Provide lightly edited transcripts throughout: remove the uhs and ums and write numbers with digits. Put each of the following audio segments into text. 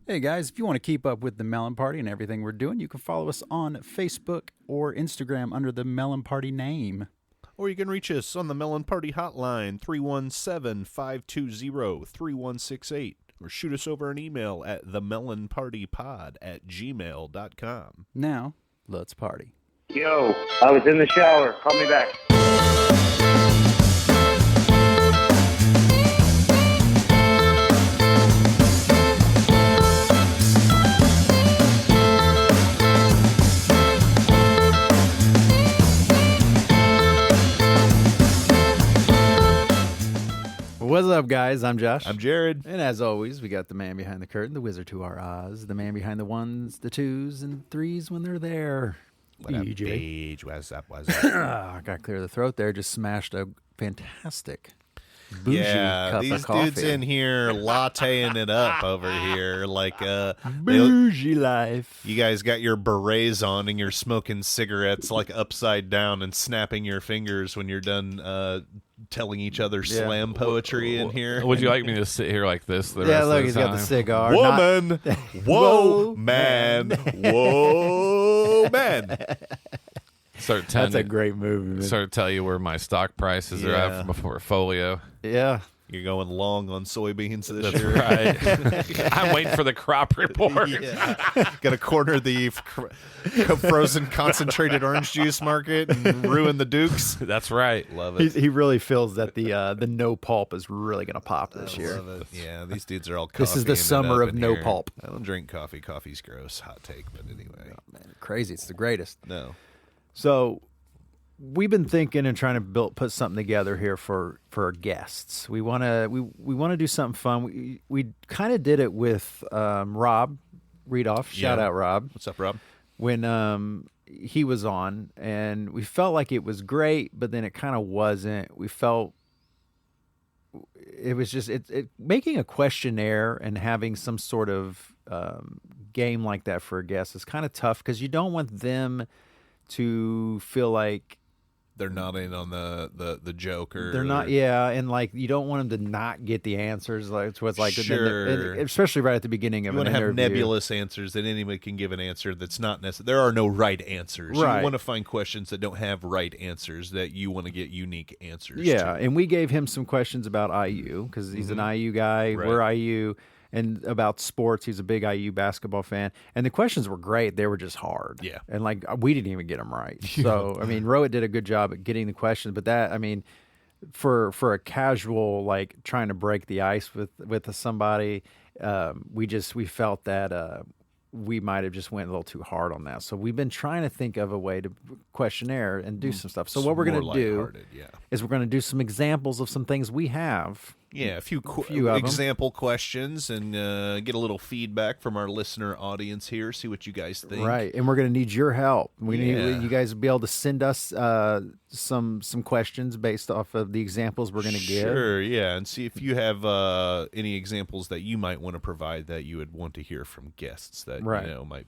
Hey guys, if you want to keep up with the Melon Party and everything we're doing, you can follow us on Facebook or Instagram under the Melon Party name. Or you can reach us on the Melon Party hotline, 317-520-3168. Or shoot us over an email at themelonpartypod@gmail.com. Now, let's party. Yo, I was in the shower. Call me back. What's up, guys? I'm Josh. I'm Jared. And as always, we got the man behind the curtain, the wizard to our Oz, the man behind the ones, the twos, and threes when they're there. What up, EJ. Paige? What's up? What's up? I got to clear the throat there. Just smashed a fantastic bougie cup these of coffee. dudes in here latteing it up over here. Like, bougie life. you guys got your berets on and you're smoking cigarettes like upside down and snapping your fingers when you're done telling each other slam poetry in here. Would you like me to sit here like this the rest Yeah, look, of the he's time? got the cigar. Woman, whoa, Whoa, man, whoa, man. Start telling That's a you, great movie, man. start tell you where my stock prices are Yeah. at from a portfolio. Yeah. You're going long on soybeans this That's year. right. I'm waiting for the crop report. Gonna corner the frozen concentrated orange juice market and ruin the Dukes. That's right. Love it. He really feels that the no pulp is really going to pop this year. Love it. Yeah, these dudes are all This is the coffeeing it summer up of in no here. pulp. I don't drink coffee. Coffee's gross. Hot take, but anyway. Man, crazy. It's the greatest. No. So we've been thinking and trying to put something together here for our guests. We want to do something fun. We kind of did it with Rob Reedoff. Shout Yeah. out Rob. What's up, Rob? When he was on, and we felt like it was great, but then it kind of wasn't. We felt it was just it making a questionnaire and having some sort of game like that for a guest is kind of tough because you don't want them to feel like They're not in on the joke or they're not, yeah, and like you don't want them to not get the answers. Like so it's like, Sure. especially right at the beginning of You want an to have interview. nebulous answers that anybody can give an answer that's not necessary. There are no right answers. Right. You want to find questions that don't have right answers that you want to get unique answers Yeah, to. and we gave him some questions about IU because he's an IU guy. Right. We're IU, and about sports, he's a big IU basketball fan. And the questions were great; they were just hard. Yeah. and like we didn't even get them right. So I mean, Rohit did a good job at getting the questions, but that I mean, for a casual like trying to break the ice with somebody, we felt that. We might have just went a little too hard on that. So we've been trying to think of a way to questionnaire and do some stuff. So what we're going More to do lighthearted, yeah. is we're going to do some examples of some things we have. Yeah, a few of 'em. example questions and get a little feedback from our listener audience here. See what you guys think. Right, and we're going to need your help. We Yeah. need you guys to be able to send us some questions based off of the examples we're going to give. Sure, yeah, and see if you have any examples that you might want to provide that you would want to hear from guests that Right. might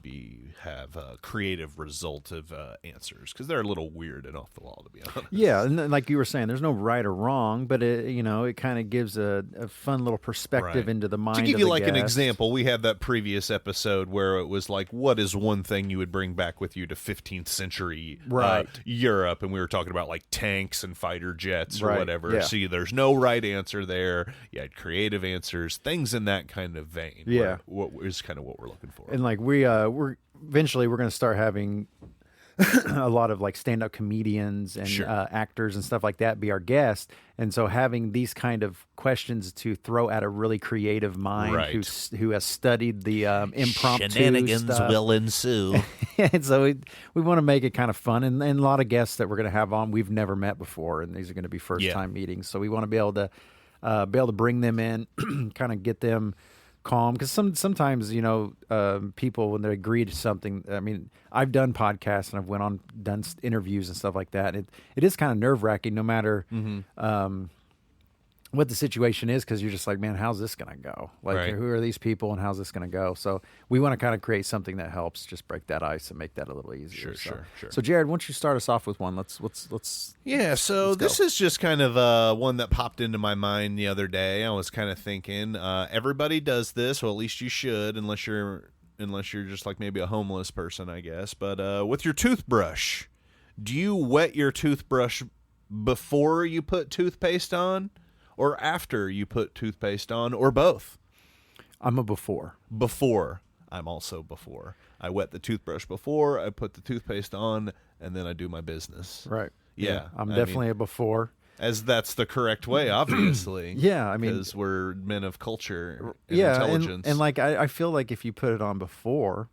have a creative result of answers because they're a little weird and off the wall, to be honest. Yeah, and then, like you were saying, there's no right or wrong, but it kind of gives a fun little perspective Right. into the mind. To give of you the like an guest. example, we had that previous episode where it was like, what is one thing you would bring back with you to 15th century Right. Europe? And we were talking about like tanks and fighter jets or Right, whatever. yeah. See, there's no right answer there. You had creative answers, things in that kind of vein. Yeah. What is kind of what we're looking for. And like we're eventually we're going to start having a lot of like stand-up comedians and Sure. actors and stuff like that be our guests, and so having these kind of questions to throw at a really creative mind Right. who has studied the impromptu Shenanigans stuff. will ensue. And so we want to make it kind of fun, and a lot of guests that we're going to have on we've never met before, and these are going to be first time meetings. So we want to be able to bring them in, kind of get them calm, because sometimes people when they agree to something. I mean, I've done podcasts and I've done interviews and stuff like that. It is kind of nerve wracking, no matter what the situation is, because you're just like, man, how's this going to go? Like, Right. who are these people and how's this going to go? So we want to kind of create something that helps just break that ice and make that a little easier. Sure. So Jared, why don't you start us off with one? Let's Yeah, so Let's go. this is just kind of one that popped into my mind the other day. I was kind of thinking, everybody does this, well, at least you should, unless you're just like maybe a homeless person, I guess. But with your toothbrush, do you wet your toothbrush before you put toothpaste on, or after you put toothpaste on, or both? I'm a before. Before. I'm also before. I wet the toothbrush before, I put the toothpaste on, and then I do my business. Right. Yeah, I'm I definitely mean, a before. as that's the correct way, obviously. Yeah, I mean, because we're men of culture and yeah, intelligence. and like I feel like if you put it on before,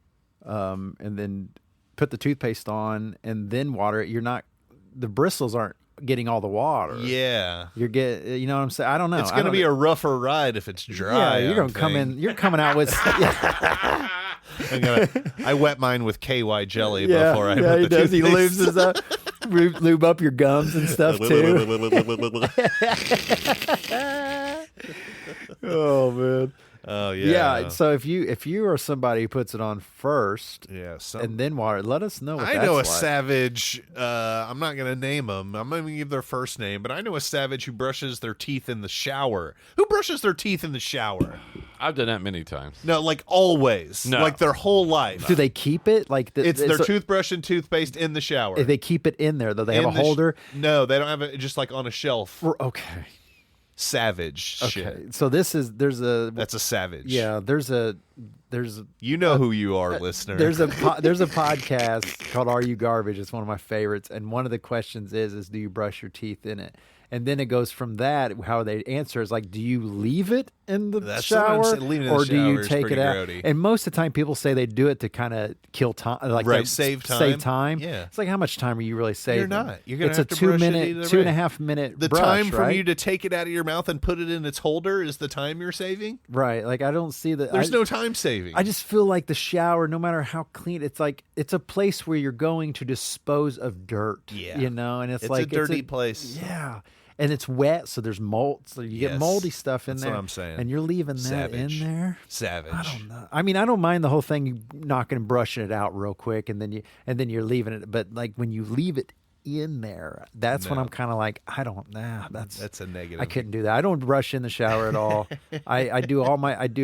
and then put the toothpaste on and then water it, the bristles aren't getting all the water. yeah, You know what I'm saying? I don't know. it's going to be a rougher ride if it's dry. Yeah, you're I'm gonna come thinking. in. You're coming out with. Yeah, I wet mine with KY jelly yeah, before I yeah, put he the does. He toothpaste. lubes his up, lube up your gums and stuff too. Oh man. Oh yeah. Yeah. So if you are somebody who puts it on first Yeah, and then water, let us know. What I that's know a like. savage. I'm not going to name them. I'm not going to give their first name, but I know a savage who brushes their teeth in the shower. Who brushes their teeth in the shower? I've done that many times. No, like always. No. Like their whole life. Do they keep it like It's their so- toothbrush and toothpaste in the shower. If they keep it in there, though, they have In a the holder. No, they don't have it just like on a shelf. Okay. Savage Okay. shit. So there's a That's a savage. yeah. There's You know who you are, listener. there's a podcast called Are You Garbage? It's one of my favorites, and one of the questions is do you brush your teeth in it? And then it goes from that. How they answer is like, do you leave it in the That's what I'm shower, saying. Leaving it in or the do you shower is take it pretty out? grody. And most of the time, people say they do it to kind of kill time, like Right, that- save time. Save time. Yeah. It's like how much time are you really saving? not. You're gonna it's have a to brush it 2-minute, either 2.5 minute. the brush, time for right? you to take it out of your mouth and put it in its holder is the time you're saving. Right. Like I don't see that. There's no time saving. I just feel like the shower, no matter how clean, it's like it's a place where you're going to dispose of dirt. Yeah. You know, and it's It's like a dirty place. Yeah. And it's wet, so there's mold. So you get Yes. moldy stuff in That's there. what I'm saying. And you're leaving that Savage. in there. Savage. I don't know. I mean, I don't mind the whole thing, you knocking and brushing it out real quick, and then you're leaving it. But like when you leave it in there, that's when No. I'm kind of like, I don't. Nah, that's a negative. I couldn't do that. I don't brush in the shower at all. I do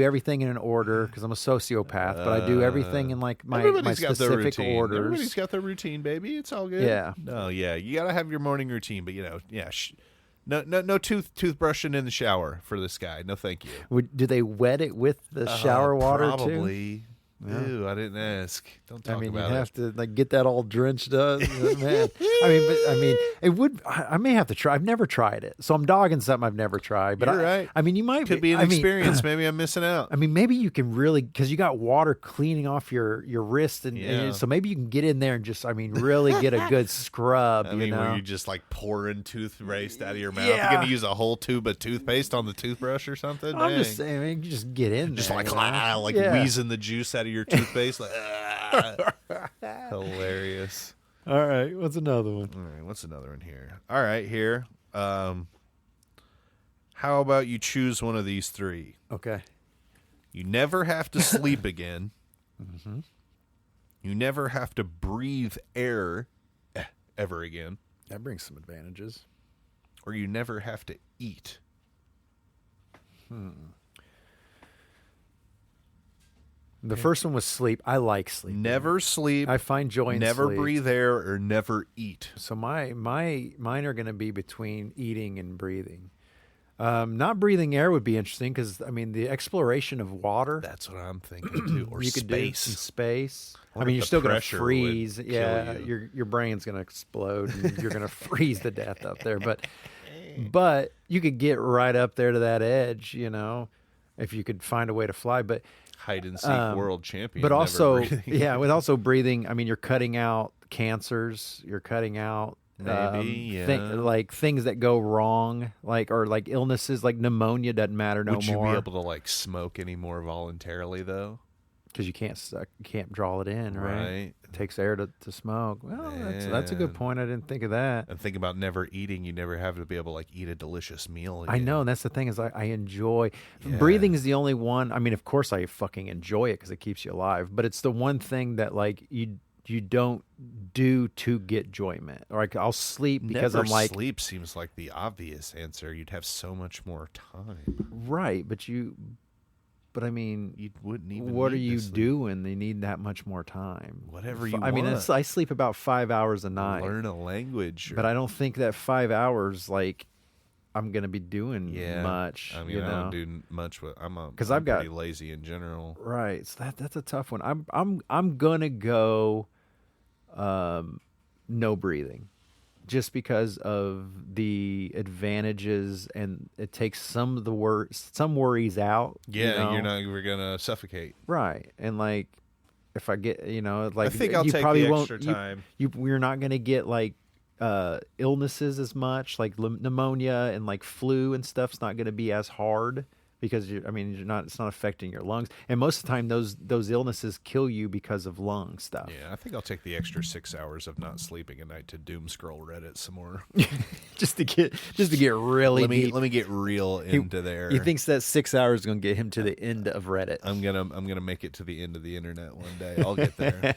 everything in an order because I'm a sociopath. But I do everything in like my Everybody's got their specific routine. orders. Everybody's got their routine, baby. It's all good. Yeah. No, yeah. You gotta have your morning routine, but yeah. No toothbrushing in the shower for this guy. No, thank you. Do they wet it with the shower water too? Probably. Ew, I didn't ask. Don't talk I mean, you about have it. to like get that all drenched up, man. I mean, it would. I may have to try. I've never tried it, so I'm dogging something I've never tried. But You're right. I mean, you might Could be an I mean, experience. Maybe I'm missing out. I mean, maybe you can really because you got water cleaning off your wrist, and Yeah. so maybe you can get in there and just, I mean, really get a good scrub. I you mean, know, were you just like pouring toothpaste out of your mouth? Yeah. You're gonna use a whole tube of toothpaste on the toothbrush or something? I'm just Dang. saying, man, you just get in Just there, like you know? Yeah. wheezing the juice out of your toothpaste. Like, hilarious. All right, what's another one? All right, what's another one here? All right, here. How about you choose one of these three? Okay. You never have to sleep again. Mm-hmm. You never have to breathe air ever again. That brings some advantages. Or you never have to eat. The first one was sleep. I like sleep. Never sleep. I find joy in never sleep. breathe air or never eat. So mine are going to be between eating and breathing. Not breathing air would be interesting because I mean the exploration of water. That's what I'm thinking too. Or you could do in space. space. I Wonder mean, if you're the still going to pressure would freeze. kill Yeah, you. your brain's going to explode. And you're going to freeze to death up there. But you could get right up there to that edge. You know, if you could find a way to fly. But Hide and seek world champion. but never also breathing. yeah, with also breathing. I mean, you're cutting out cancers. You're cutting out. Maybe, yeah. Like things that go wrong, or like illnesses, like pneumonia doesn't matter no Would you more. be able to like smoke any more voluntarily though? because you can't draw it in, right? Right. It takes air to smoke. Well, that's a good Man. point. I didn't think of that. And think about never eating. You never have to be able to like eat a delicious meal. I again. know, and that's the thing is I enjoy Yeah. breathing is the only one. I mean, of course, I fucking enjoy it because it keeps you alive. But it's the one thing that like you don't do to get enjoyment. Or like I'll sleep because Never I'm like sleep seems like the obvious answer. You'd have so much more time. right, but I mean, You wouldn't even. what are need to you sleep. doing? They need that much more time. Whatever you I mean, want. I sleep about 5 hours a night, Learn a language. but I don't think that 5 hours like I'm gonna be doing much. I mean, you know? I don't do much with. I'm 'Cause I'm I've got- pretty lazy in general. Right. So that's a tough one. I'm gonna go no breathing. Just because of the advantages and it takes some of the some worries out. Yeah, you know? you're not ever gonna suffocate. Right. And like if I get like I think I'll you take probably the won't, extra time. We're not gonna get like illnesses as much, like pneumonia and like flu and stuff's not gonna be as hard because you're not, it's not affecting your lungs. And most of the time those illnesses kill you because of lung stuff. Yeah, I think I'll take the extra 6 hours of not sleeping at night to doom scroll Reddit some more. just to get really deep. let me get real into there. He thinks that 6 hours is going to get him to the end of Reddit. I'm gonna make it to the end of the internet one day. I'll get there.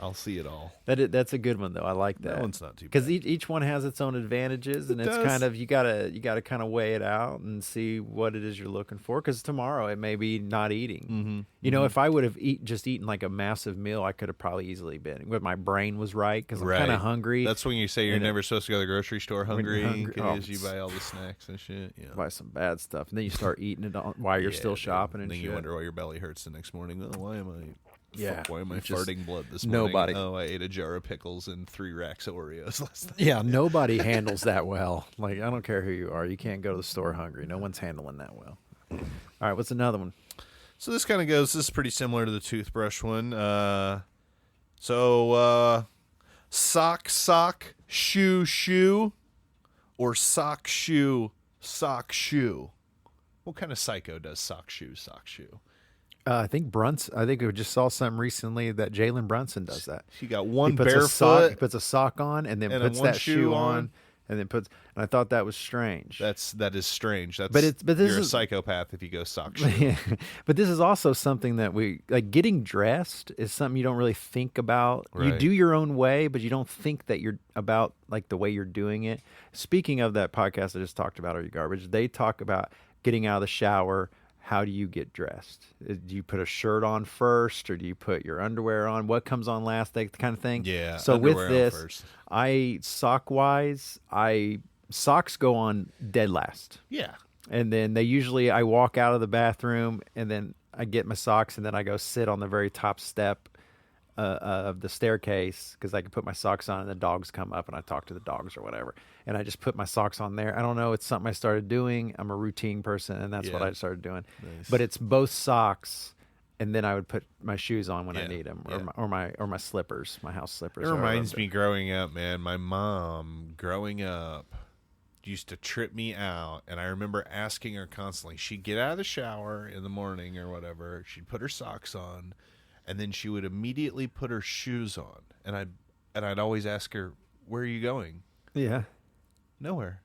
I'll see it all. That's a good one though. I like that. That one's not too because bad. each one has its own advantages, and it's does. kind of you gotta kind of weigh it out and see what it is you're looking for. Because tomorrow it may be not eating. Mm-hmm. You know, if I would have just eaten like a massive meal, I could have probably easily been. But my brain was right because I'm kind of hungry. That's when you say you're And never supposed to go to the grocery store hungry hungry- because oh, you buy all the snacks and shit. Yeah. buy some bad stuff, and then you start eating it while you're Yeah, still dude. shopping and then shit. you wonder why your belly hurts the next morning. Oh, why am I? Yeah, Fuck, why am I it's just farting blood this morning? nobody- Oh, I ate a jar of pickles and 3 racks of Oreos last night. Yeah, nobody handles that well. Like, I don't care who you are. You can't go to the store hungry. No one's handling that well. All right, what's another one? So this kind of goes. This is pretty similar to the toothbrush one. Sock, shoe, or sock, shoe. What kind of psycho does sock, shoe? I think I think we just saw something recently that Jalen Brunson does that. He got one He puts barefoot. he puts a sock on and then and then puts one that shoe shoe on. on and then puts. And I thought that was strange. That is strange. That's But this you're a is- psychopath if you go sock shoe. But this is also something that we like. Getting dressed is something you don't really think about. You Right. do your own way, but you don't think that you're about like the way you're doing it. Speaking of that podcast I just talked about, Are You Garbage? They talk about getting out of the shower. How do you get dressed? Do you put a shirt on first, or do you put your underwear on? What comes on last? That kind of thing. Yeah, So with underwear on this, first. socks go on dead last. Yeah. And then I walk out of the bathroom and then I get my socks and then I go sit on the very top step of the staircase because I can put my socks on and the dogs come up and I talk to the dogs or whatever. And I just put my socks on there. I don't know. It's something I started doing. I'm a routine person and that's what Yeah. I started doing. Nice. But it's both socks and then I would put my shoes on when I Yeah, need them yeah. or my slippers, my house slippers. It or reminds whatever. me growing up, man. My mom, growing up, used to trip me out, and I remember asking her constantly. She'd get out of the shower in the morning or whatever. She'd put her socks on, and then she would immediately put her shoes on. And I'd always ask her, "Where are you going?" Yeah. "Nowhere."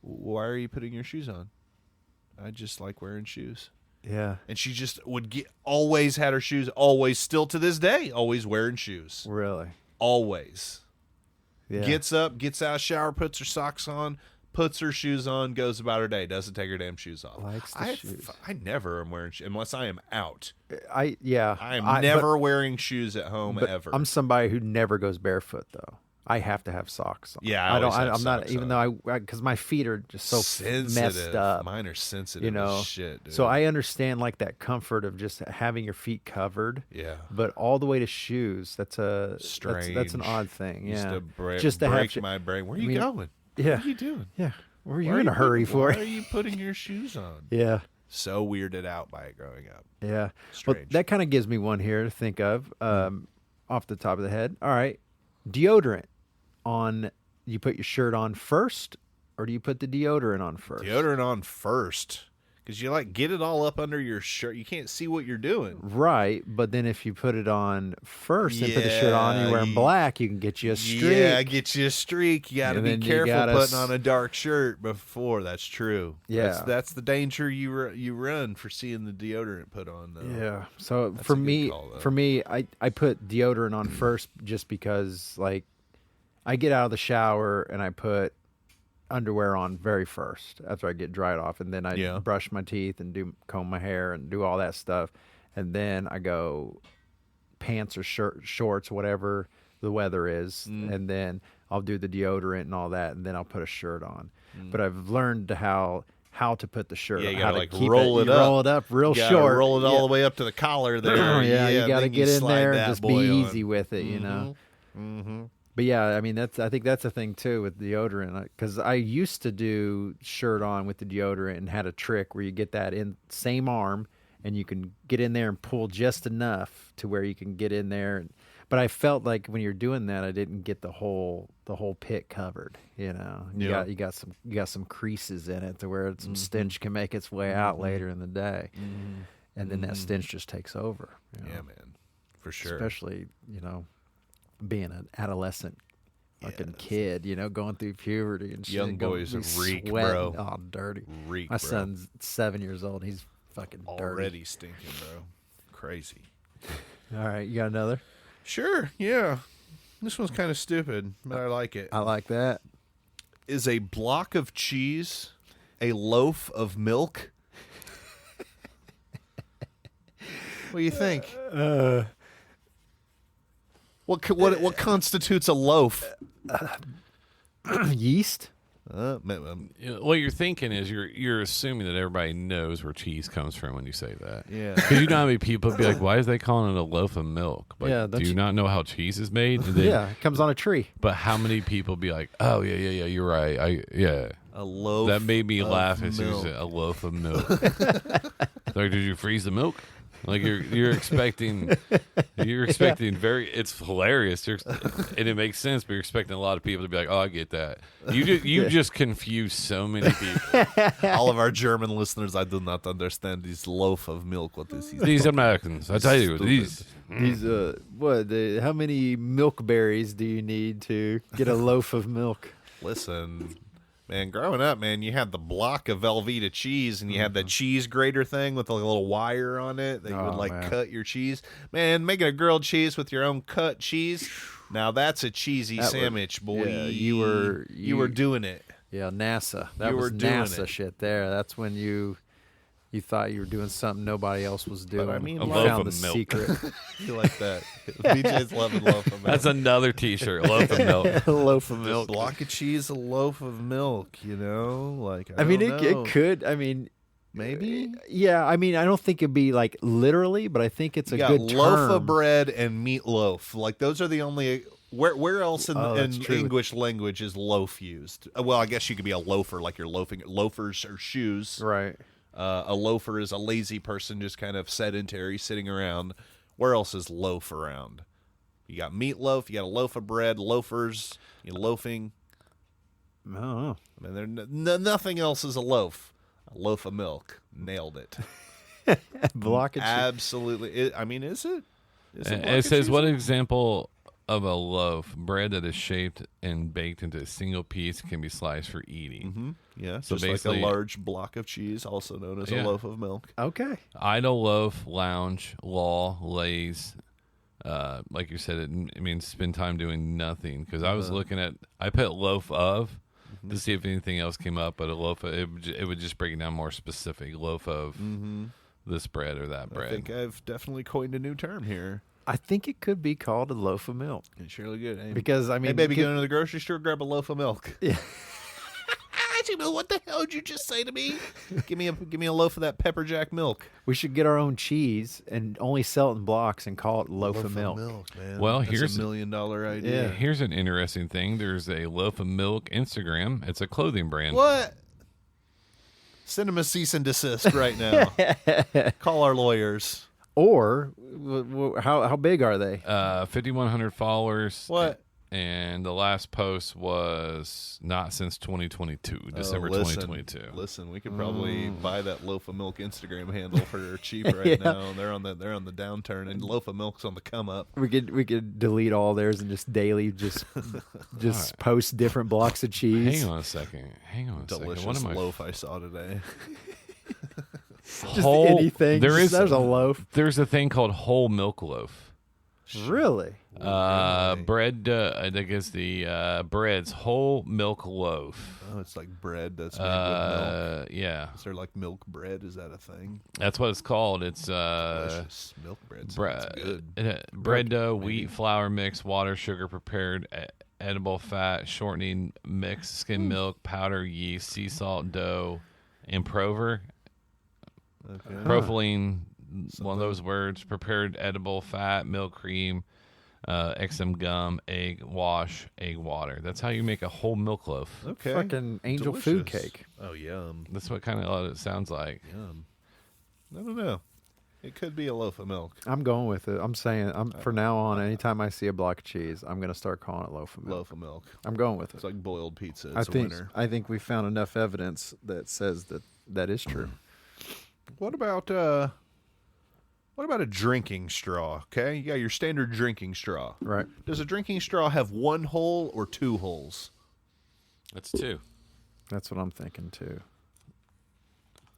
"Why are you putting your shoes on?" "I just like wearing shoes." Yeah. And she just would always had her shoes, always, still to this day, always wearing shoes. Really. Always. Yeah. Gets up, gets out of the shower, puts her socks on, puts her shoes on, goes about her day, doesn't take her damn shoes off. Likes the shoes. I never am wearing shoes unless I am out. I I'm never wearing shoes at home but ever. I'm somebody who never goes barefoot though. I have to have socks on. Yeah, I always have I'm not socks even on. though because my feet are just so messed up. Mine are sensitive You know, as shit, dude. so I understand like that comfort of just having your feet covered. Yeah. But all the way to shoes, that's Strange. That's an odd thing. Used Yeah. to break just to have my brain. Where are I you mean, going? Yeah. What are you doing? Yeah. Where are Why you in a hurry for? Why are you putting your shoes on? Yeah. So weirded out by it growing up. Yeah. Well, Strange. that kind of gives me one here to think of off the top of the head. All right. Deodorant on, you put your shirt on first or do you put the deodorant on first? Deodorant on first. Because you like get it all up under your shirt. You can't see what you're doing. Right, but then if you put it on first and put the shirt on, Yeah, you're wearing you- black, you can get you a streak. Yeah, get you a streak. You got to And be then you careful gotta putting on a dark shirt before. That's true. Yeah. That's the danger you run for seeing the deodorant put on. Though. Yeah. So That's for a good me, call, though. I put deodorant on first just because like I get out of the shower and I put underwear on very first after I get dried off, and then I Yeah. brush my teeth and comb my hair and do all that stuff, and then I go pants or shorts, whatever the weather is, Mm. and then I'll do the deodorant and all that, and then I'll put a shirt on. Mm. But I've learned to how to put the shirt. Yeah, you how gotta to like keep roll it you up. Roll it up real You gotta short. roll it all Yeah. the way up to the collar there. Yeah, you got to then get in slide there and that just be boy on. easy with it, you know. Mm-hmm. But yeah, I mean I think that's a thing too with deodorant, because I used to do shirt on with the deodorant and had a trick where you get that in same arm and you can get in there and pull just enough to where you can get in there. But I felt like when you're doing that, I didn't get the whole pit covered. You know, Yeah. you got some creases in it to where some stench can make its way out later in the day, and then that stench just takes over. You know? Yeah, man, for sure. Especially, you know, being an adolescent fucking Yes. kid, you know, going through puberty and shit. Young go- boys be reek, sweating. bro. Oh, dirty. Reek, My bro. son's 7 years old. He's fucking dirty. Already stinking, bro. Crazy. All right, you got another? Sure, yeah. This one's kind of stupid, but I like it. I like that. Is a block of cheese a loaf of milk? What do you think? What constitutes a loaf? Yeast? You know, what you're thinking is you're assuming that everybody knows where cheese comes from when you say that. Yeah. Because you know how many people be like, "Why is they calling it a loaf of milk?" Like, Yeah, don't do you you- not know how cheese is made? And then- Yeah, it comes on a tree. But how many people be like, "Oh yeah, you're right. A loaf. That made me of laugh as soon as milk. a loaf of milk. Like, did you freeze the milk? Like you're expecting very. It's hilarious, and it makes sense. But you're expecting a lot of people to be like, "Oh, I get that." You just confuse so many people. All of our German listeners, I do not understand this loaf of milk. What this is? These Americans, I tell you, Stupid. these. These how many milk berries do you need to get a loaf of milk? Listen, man, growing up, man, you had the block of Velveeta cheese, and you had the cheese grater thing with a little wire on it that you would Oh, like man. cut your cheese. Man, making a grilled cheese with your own cut cheese. Now that's a cheesy That was- sandwich, boy. yeah, you were doing it. Yeah, NASA. That You was were doing NASA it. shit there. That's when you thought you were doing something nobody else was doing. I mean, You A loaf found of the milk. secret. You like that? BJ's loving loaf of milk. That's another T-shirt, loaf of milk. A loaf of A milk. block of cheese, a loaf of milk. You know, like I mean, don't know. it could. I mean, maybe. yeah. I mean, I don't think it'd be like literally, but I think it's a You got good loaf term. of bread and meatloaf. Like those are the only. Where else in, Oh, that's in true. English language is loaf used? Well, I guess you could be a loafer, like you're loafing. Loafers are shoes. Right. A loafer is a lazy person, just kind of sedentary, sitting around. Where else is loaf around? You got meatloaf. You got a loaf of bread. Loafers. You loafing. I don't know. I mean, nothing else is a loaf. A loaf of milk. Nailed it. Block of cheese. Absolutely. I mean, is it? Is And block it of says, cheese? what example of a loaf, bread that is shaped and baked into a single piece can be sliced for eating? Mm-hmm. Yeah, So just like a basically- large block of cheese, also known as a Yeah. loaf of milk. Okay. Idle, loaf, lounge, law, lays. Like you said, it means spend time doing nothing. Because I was looking at, I put loaf of to see if anything else came up, but a loaf of, it would just break it down more specific. Loaf of this bread or that I bread. think I've definitely coined a new term here. I think it could be called a loaf of milk It's surely good. Hey, because I mean, hey, baby, could- go into the grocery store, grab a loaf of milk. Yeah. What the hell did you just say to me? give me a loaf of that pepper jack milk. we should get our own cheese and only sell it in blocks and call it loaf of milk. man. Well, That's here's- $1 million idea. Yeah. Here's an interesting thing. There's a loaf of milk Instagram. It's a clothing brand. What? Send him a cease and desist right now. Call our lawyers. Or how big are they? 5,100 followers. What? and the last post was not since 2022, December 2022. Listen, we could probably buy that Loaf of Milk Instagram handle for cheap right now. They're on the downturn, and Loaf of Milk's on the come up. We could delete all theirs and just daily just post different blocks of cheese. Hang on a second. Delicious What am I? loaf I saw today. Just anything. There's a loaf. There's a thing called whole milk loaf. Really? Bread. I think it's the bread's whole milk loaf. Oh, it's like bread that's made with milk. Yeah. Is there like milk bread? Is that a thing? That's what it's called. It's Delicious milk bread. bread, Good. bread dough, wheat, flour mix, water, sugar, prepared edible fat, shortening mix, skim milk, powder, yeast, sea salt, dough, and prover. Okay. Propylene, one of those words. Prepared edible fat, milk, cream, XM gum, egg, wash, egg water. That's how you make a whole milk loaf. Okay. Fucking angel food Delicious. cake. Oh, yum. That's what kind of it sounds like. Yum. I don't know. It could be a loaf of milk. I'm going with it. I'm saying, for now on, anytime I see a block of cheese, I'm going to start calling it loaf of milk. Loaf of milk. I'm going with It's it. like boiled pizza. It's a I winner. think we found enough evidence that says that is true. What about a drinking straw? Okay, you got your standard drinking straw. Right. Does a drinking straw have one hole or two holes? That's two. That's what I'm thinking too.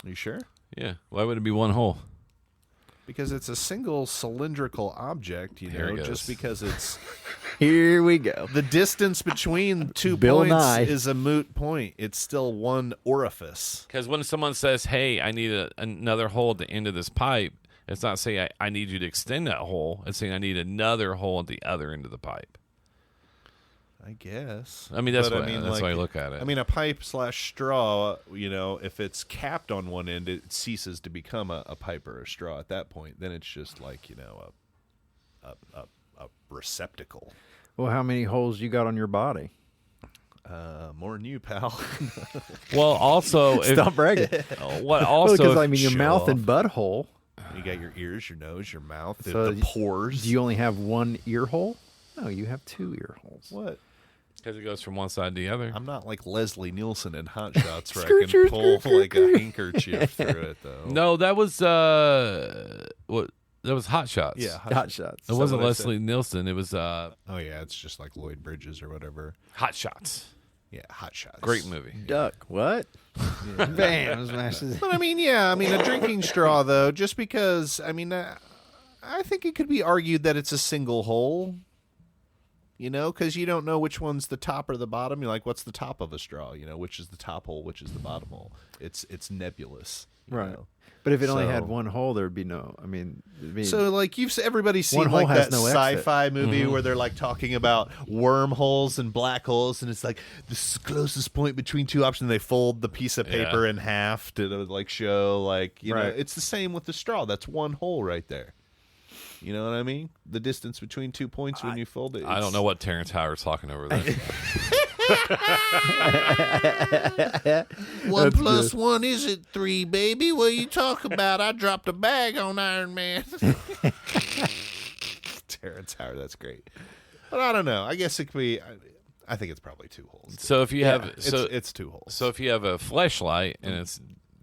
You sure? Yeah. Why would it be one hole? Because it's a single cylindrical object, Here it goes. just because it's Here we go. the distance between two Bill points Nye. is a moot point. It's still one orifice. Because when someone says, "Hey, I need another hole at the end of this pipe," it's not saying I need you to extend that hole. It's saying I need another hole at the other end of the pipe. I guess. I mean, that's But, that's why I look at it. I mean, a pipe / straw, if it's capped on one end, it ceases to become a pipe or a straw at that point. Then it's just like, a receptacle. Well, how many holes you got on your body? More than you, pal. well, also, Stop bragging. what also? Because I mean, your show mouth off. and butthole. You got your ears, your nose, your mouth, So the pores. Do you only have one ear hole? No, you have two ear holes. What? Because it goes from one side to the other. I'm not like Leslie Nielsen in Hot Shots where I Skirt, can skirt, pull skirt, like a skirt. handkerchief through it, though. No, that was what? That was Hot Shots. Yeah. Hot shots. It wasn't what I Leslie Nielsen. It was Oh, yeah, it's just like Lloyd Bridges or whatever. Hot Shots. Yeah, Hot Shots. Great movie. Duck. What? Bam! Smashes. But a drinking straw, though, just because, I think it could be argued that it's a single hole, because you don't know which one's the top or the bottom. You're like, what's the top of a straw? Which is the top hole, which is the bottom hole. It's nebulous. you Right. know? But if it only had So- one hole, there'd be no. So, like, everybody's seen One hole like has that no exit. sci-fi movie where they're like talking about wormholes and black holes, and it's like this closest point between two options. They fold the piece of paper in half to like show, like, you know, Right. it's the same with the straw. That's one hole right there. You know what I mean? The distance between 2 points when you fold it. I don't know what Terrence Howard's talking over there. 1 + 1 isn't 3, baby. What you talk about? I dropped a bag on Iron Man. Terrence Howard, that's great. But I don't know. I guess it could be. I think it's probably 2 holes. So if you have It's 2 holes. so if you have a flashlight and it's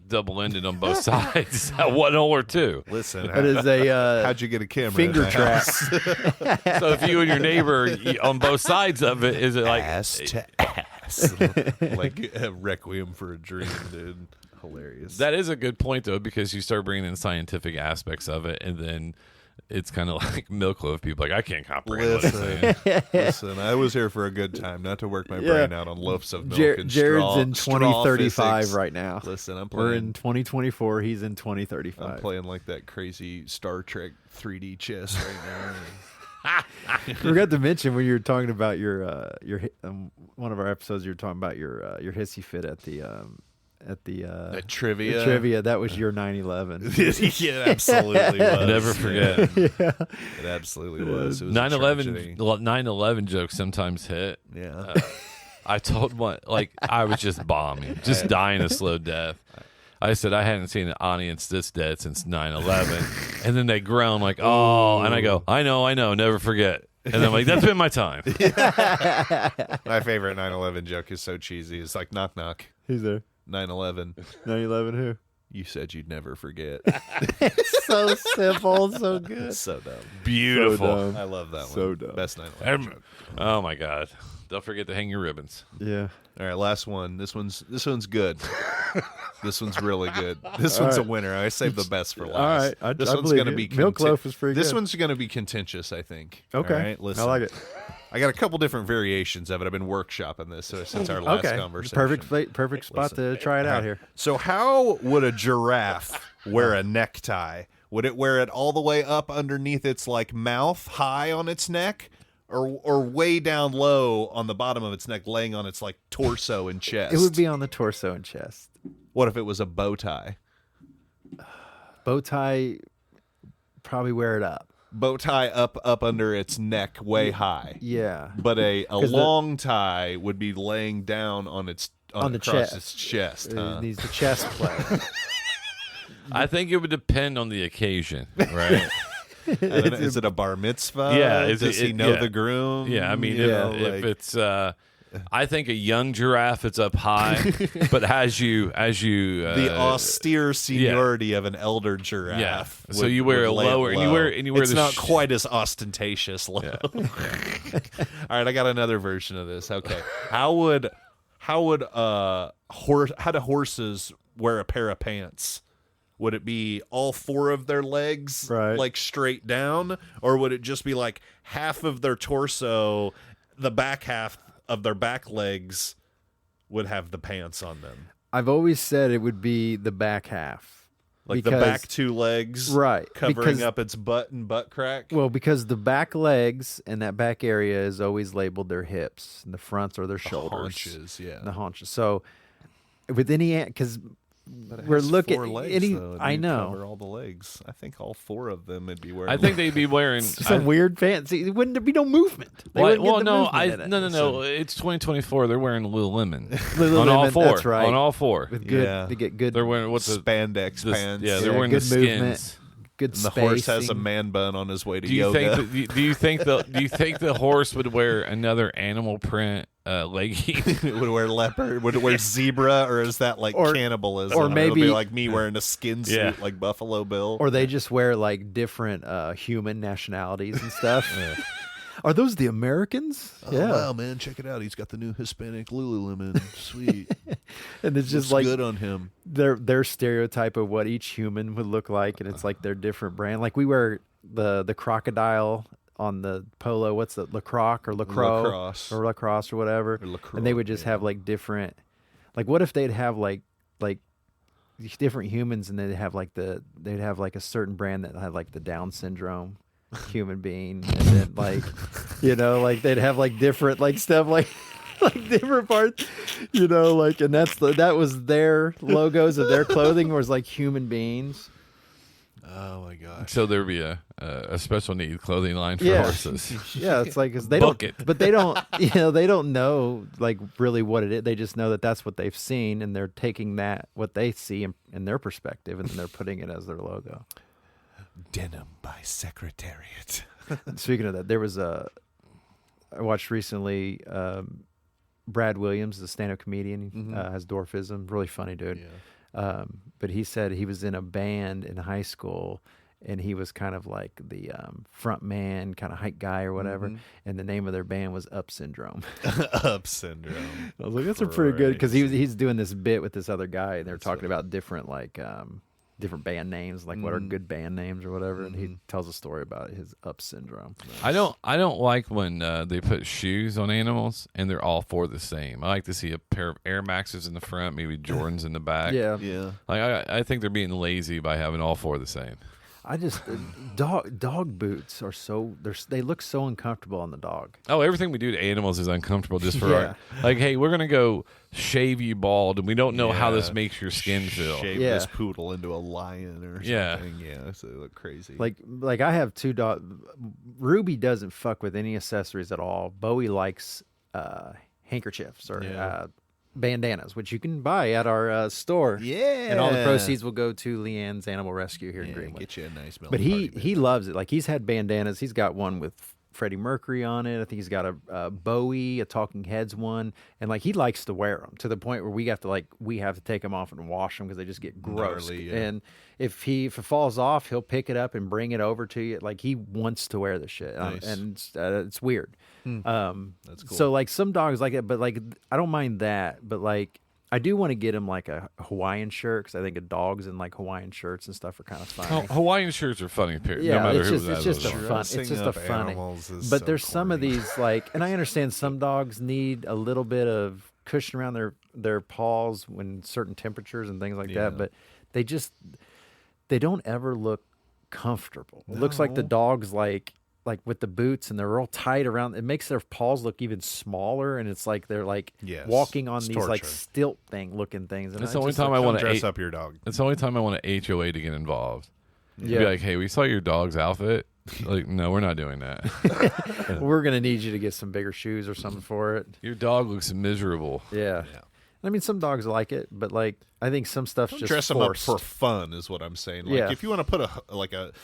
double-ended on both sides, is that 1 hole or 2? Listen, that is a how'd you get a camera? finger in the trap. house? So if you and your neighbor on both sides of it, is it like Ass to ass, like a Requiem for a Dream, dude. Hilarious. that is a good point though, because you start bringing in scientific aspects of it, and then it's kind of like milk loaf. People are like, I can't comprehend what it's saying. Listen, I was here for a good time, not to work my brain out on loaves of milk and Jared's straw, in straw 2035 physics. right now. Listen, I'm We're playing. in 2024. He's in I'm 2035. playing like that crazy Star Trek 3D chess right now. Forgot to mention when you were talking about your one of our episodes, you were talking about your hissy fit at the That trivia. trivia. That was your 9/11. Yeah, it absolutely was. Never forget. It absolutely was. It was a 9/11 tragedy. 9/11 jokes sometimes hit. Yeah. I told one, like, I was just bombing, just dying a slow death. I said I hadn't seen an audience this dead since 9/11, and then they groan like, "Oh!" And I go, "I know, never forget." And I'm like, that's been my time. My favorite 9/11 joke is so cheesy. It's like, knock, knock. Who's there? 9/11. 9/11 who? You said you'd never forget. So simple, so good. So dumb. Beautiful. So dumb. I love that So one. dumb. Best 9/11 Em- joke. Oh my God. Don't forget to hang your ribbons. Yeah. All right, last one. This one's good. This one's really good. This one's a winner. I saved the best for last. right. This I one's believe going to you. be Milk loaf is pretty This good. one's going to be contentious, I think. Okay. All right, listen. I like it. I got a couple different variations of it. I've been workshopping this since our last Okay. conversation. Perfect spot to try it out here. So how would a giraffe wear a necktie? Would it wear it all the way up underneath its like mouth, high on its neck, or way down low on the bottom of its neck, laying on its like torso and chest? It would be on the torso and chest. What if it was a bow tie? Bow tie, probably wear it up. Bow tie up under its neck, way high. Yeah. But a 'Cause long tie would be laying down on its On the across chest. its chest. It Huh? needs the chest play. I think it would depend on the occasion, right? I don't know, is it a bar mitzvah? Yeah, Does he know yeah. the groom? Yeah, I mean, You know, if like- it's, I think a young giraffe, it's up high, but as you, the austere seniority of an elder giraffe. Yeah. So would- you wear would a lay it lower, and you low. wear, It's the not quite as ostentatious. Low. Yeah. All right, I got another version of this. Okay, how do horses wear a pair of pants? Would it be all four of their legs Right. like straight down, or would it just be like half of their torso, the back half of their back legs would have the pants on them? I've always said it would be the back half. Like the back two legs, Right, covering because- up its butt and butt crack. Well, because the back legs and that back area is always labeled their hips, and the fronts or their shoulders, haunches, yeah. the haunches. So with any, because But it we're has looking four legs, any, though, and I you know. cover all the legs. I think all four of them would be wearing. I think they'd be wearing. Some weird fancy. Wouldn't there be no movement? They Well, wouldn't get the no, movement in it. no. It's 2024. They're wearing Lululemon. Lululemon, on all four. that's right. On all four. With good, Yeah. they get good. They're wearing what's the spandex this- pants. Yeah, they're Yeah, wearing good the movement. skins. good And the horse has a spacing. man bun on his way to Do you yoga. think? Do you think the horse would wear another animal print legging? would wear leopard? Would it wear zebra, or is that like Or- cannibalism? or It'll maybe- be like me wearing a skin suit Yeah. like Buffalo Bill. Or they just wear like different human nationalities and stuff. Are those the Americans? Oh, wow, man, check it out. He's got the new Hispanic Lululemon. Sweet. And it's just Looks like good on him. their stereotype of what each human would look like, and it's like their different brand. Like we wear the crocodile on the polo. What's the LaCroix or LaCroix Lacrosse. or lacrosse or whatever? Or LaCroix, and they would just yeah. have like different. Like what if they'd have like these different humans, and they'd have like a certain brand that had like the Down syndrome human being, and then like like they'd have like different like stuff like different parts, like, and that was their logos of their clothing was like human beings. Oh, my gosh. So there'd be a special need clothing line for Yeah. horses. Yeah, it's like 'cause they Book don't, it. but they don't, they don't know like really what it is. They just know that that's what they've seen, and they're taking that what they see in their perspective, and then they're putting it as their logo. Denim by Secretariat. Speaking of that, there was I watched recently. Brad Williams, the stand-up comedian, has dwarfism. Really funny dude. But he said he was in a band in high school, and he was kind of like the front man, kind of hype guy or whatever. And the name of their band was Up Syndrome. Up syndrome. I was like, that's a pretty good, because Crazy. he's doing this bit with this other guy, and they're talking about different like different band names, like what are good band names or whatever. And he tells a story about his Up Syndrome. I don't like when they put shoes on animals and they're all four the same. I like to see a pair of Air Maxes in the front, maybe Jordans in the back. Yeah, Yeah. Like I think they're being lazy by having all four the same. I just dog boots are they look so uncomfortable on the dog. Oh, everything we do to animals is uncomfortable just for Yeah. like, hey, we're gonna go shave you bald, and we don't know how Yeah. this makes your skin feel. Shave Yeah. this poodle into a lion or something. Yeah. Yeah, so they look crazy. Like I have two dogs. Ruby doesn't fuck with any accessories at all. Bowie likes handkerchiefs or Yeah. bandanas, which you can buy at our store. yeah. And all the proceeds will go to Leanne's Animal Rescue here in Yeah, Greenwood. get you a nice milk But party he loves it. Like he's had bandanas. He's got one with Freddie Mercury on it. I think he's got a Bowie, a Talking Heads one, and like he likes to wear them to the point where we have to take them off and wash them because they just get gross. Gnarly, yeah. And if it falls off, he'll pick it up and bring it over to you. Like he wants to wear the shit, Nice. and it's weird. That's cool. So like some dogs like it, but like I don't mind that. But like I do want to get him like a Hawaiian shirt because I think dogs in like Hawaiian shirts and stuff are kind of funny. Hawaiian shirts are funny, period. Yeah, no matter it's who just, that it's just is. a fun. It's Dressing just a up funny. animals is But so there's some of corny. these like, and I understand some dogs need a little bit of cushion around their paws when certain temperatures and things like Yeah. that. But they don't ever look comfortable. It looks like the No. dogs like with the boots and they're real tight around. It makes their paws look even smaller, and it's like they're like Yes, walking on it's these like torture. stilt looking things. And That's I the only just, time like, I want to Dress up your dog. That's the only time I want a HOA to get involved. Yeah. Be like, hey, we saw your dog's outfit. Like, no, we're not doing that. We're gonna need you to get some bigger shoes or something for it. Your dog looks miserable. Yeah. Yeah. I mean, some dogs like it, but like I think some stuff's Don't just dress forced. them up for fun is what I'm saying. Like Yeah. if you want to put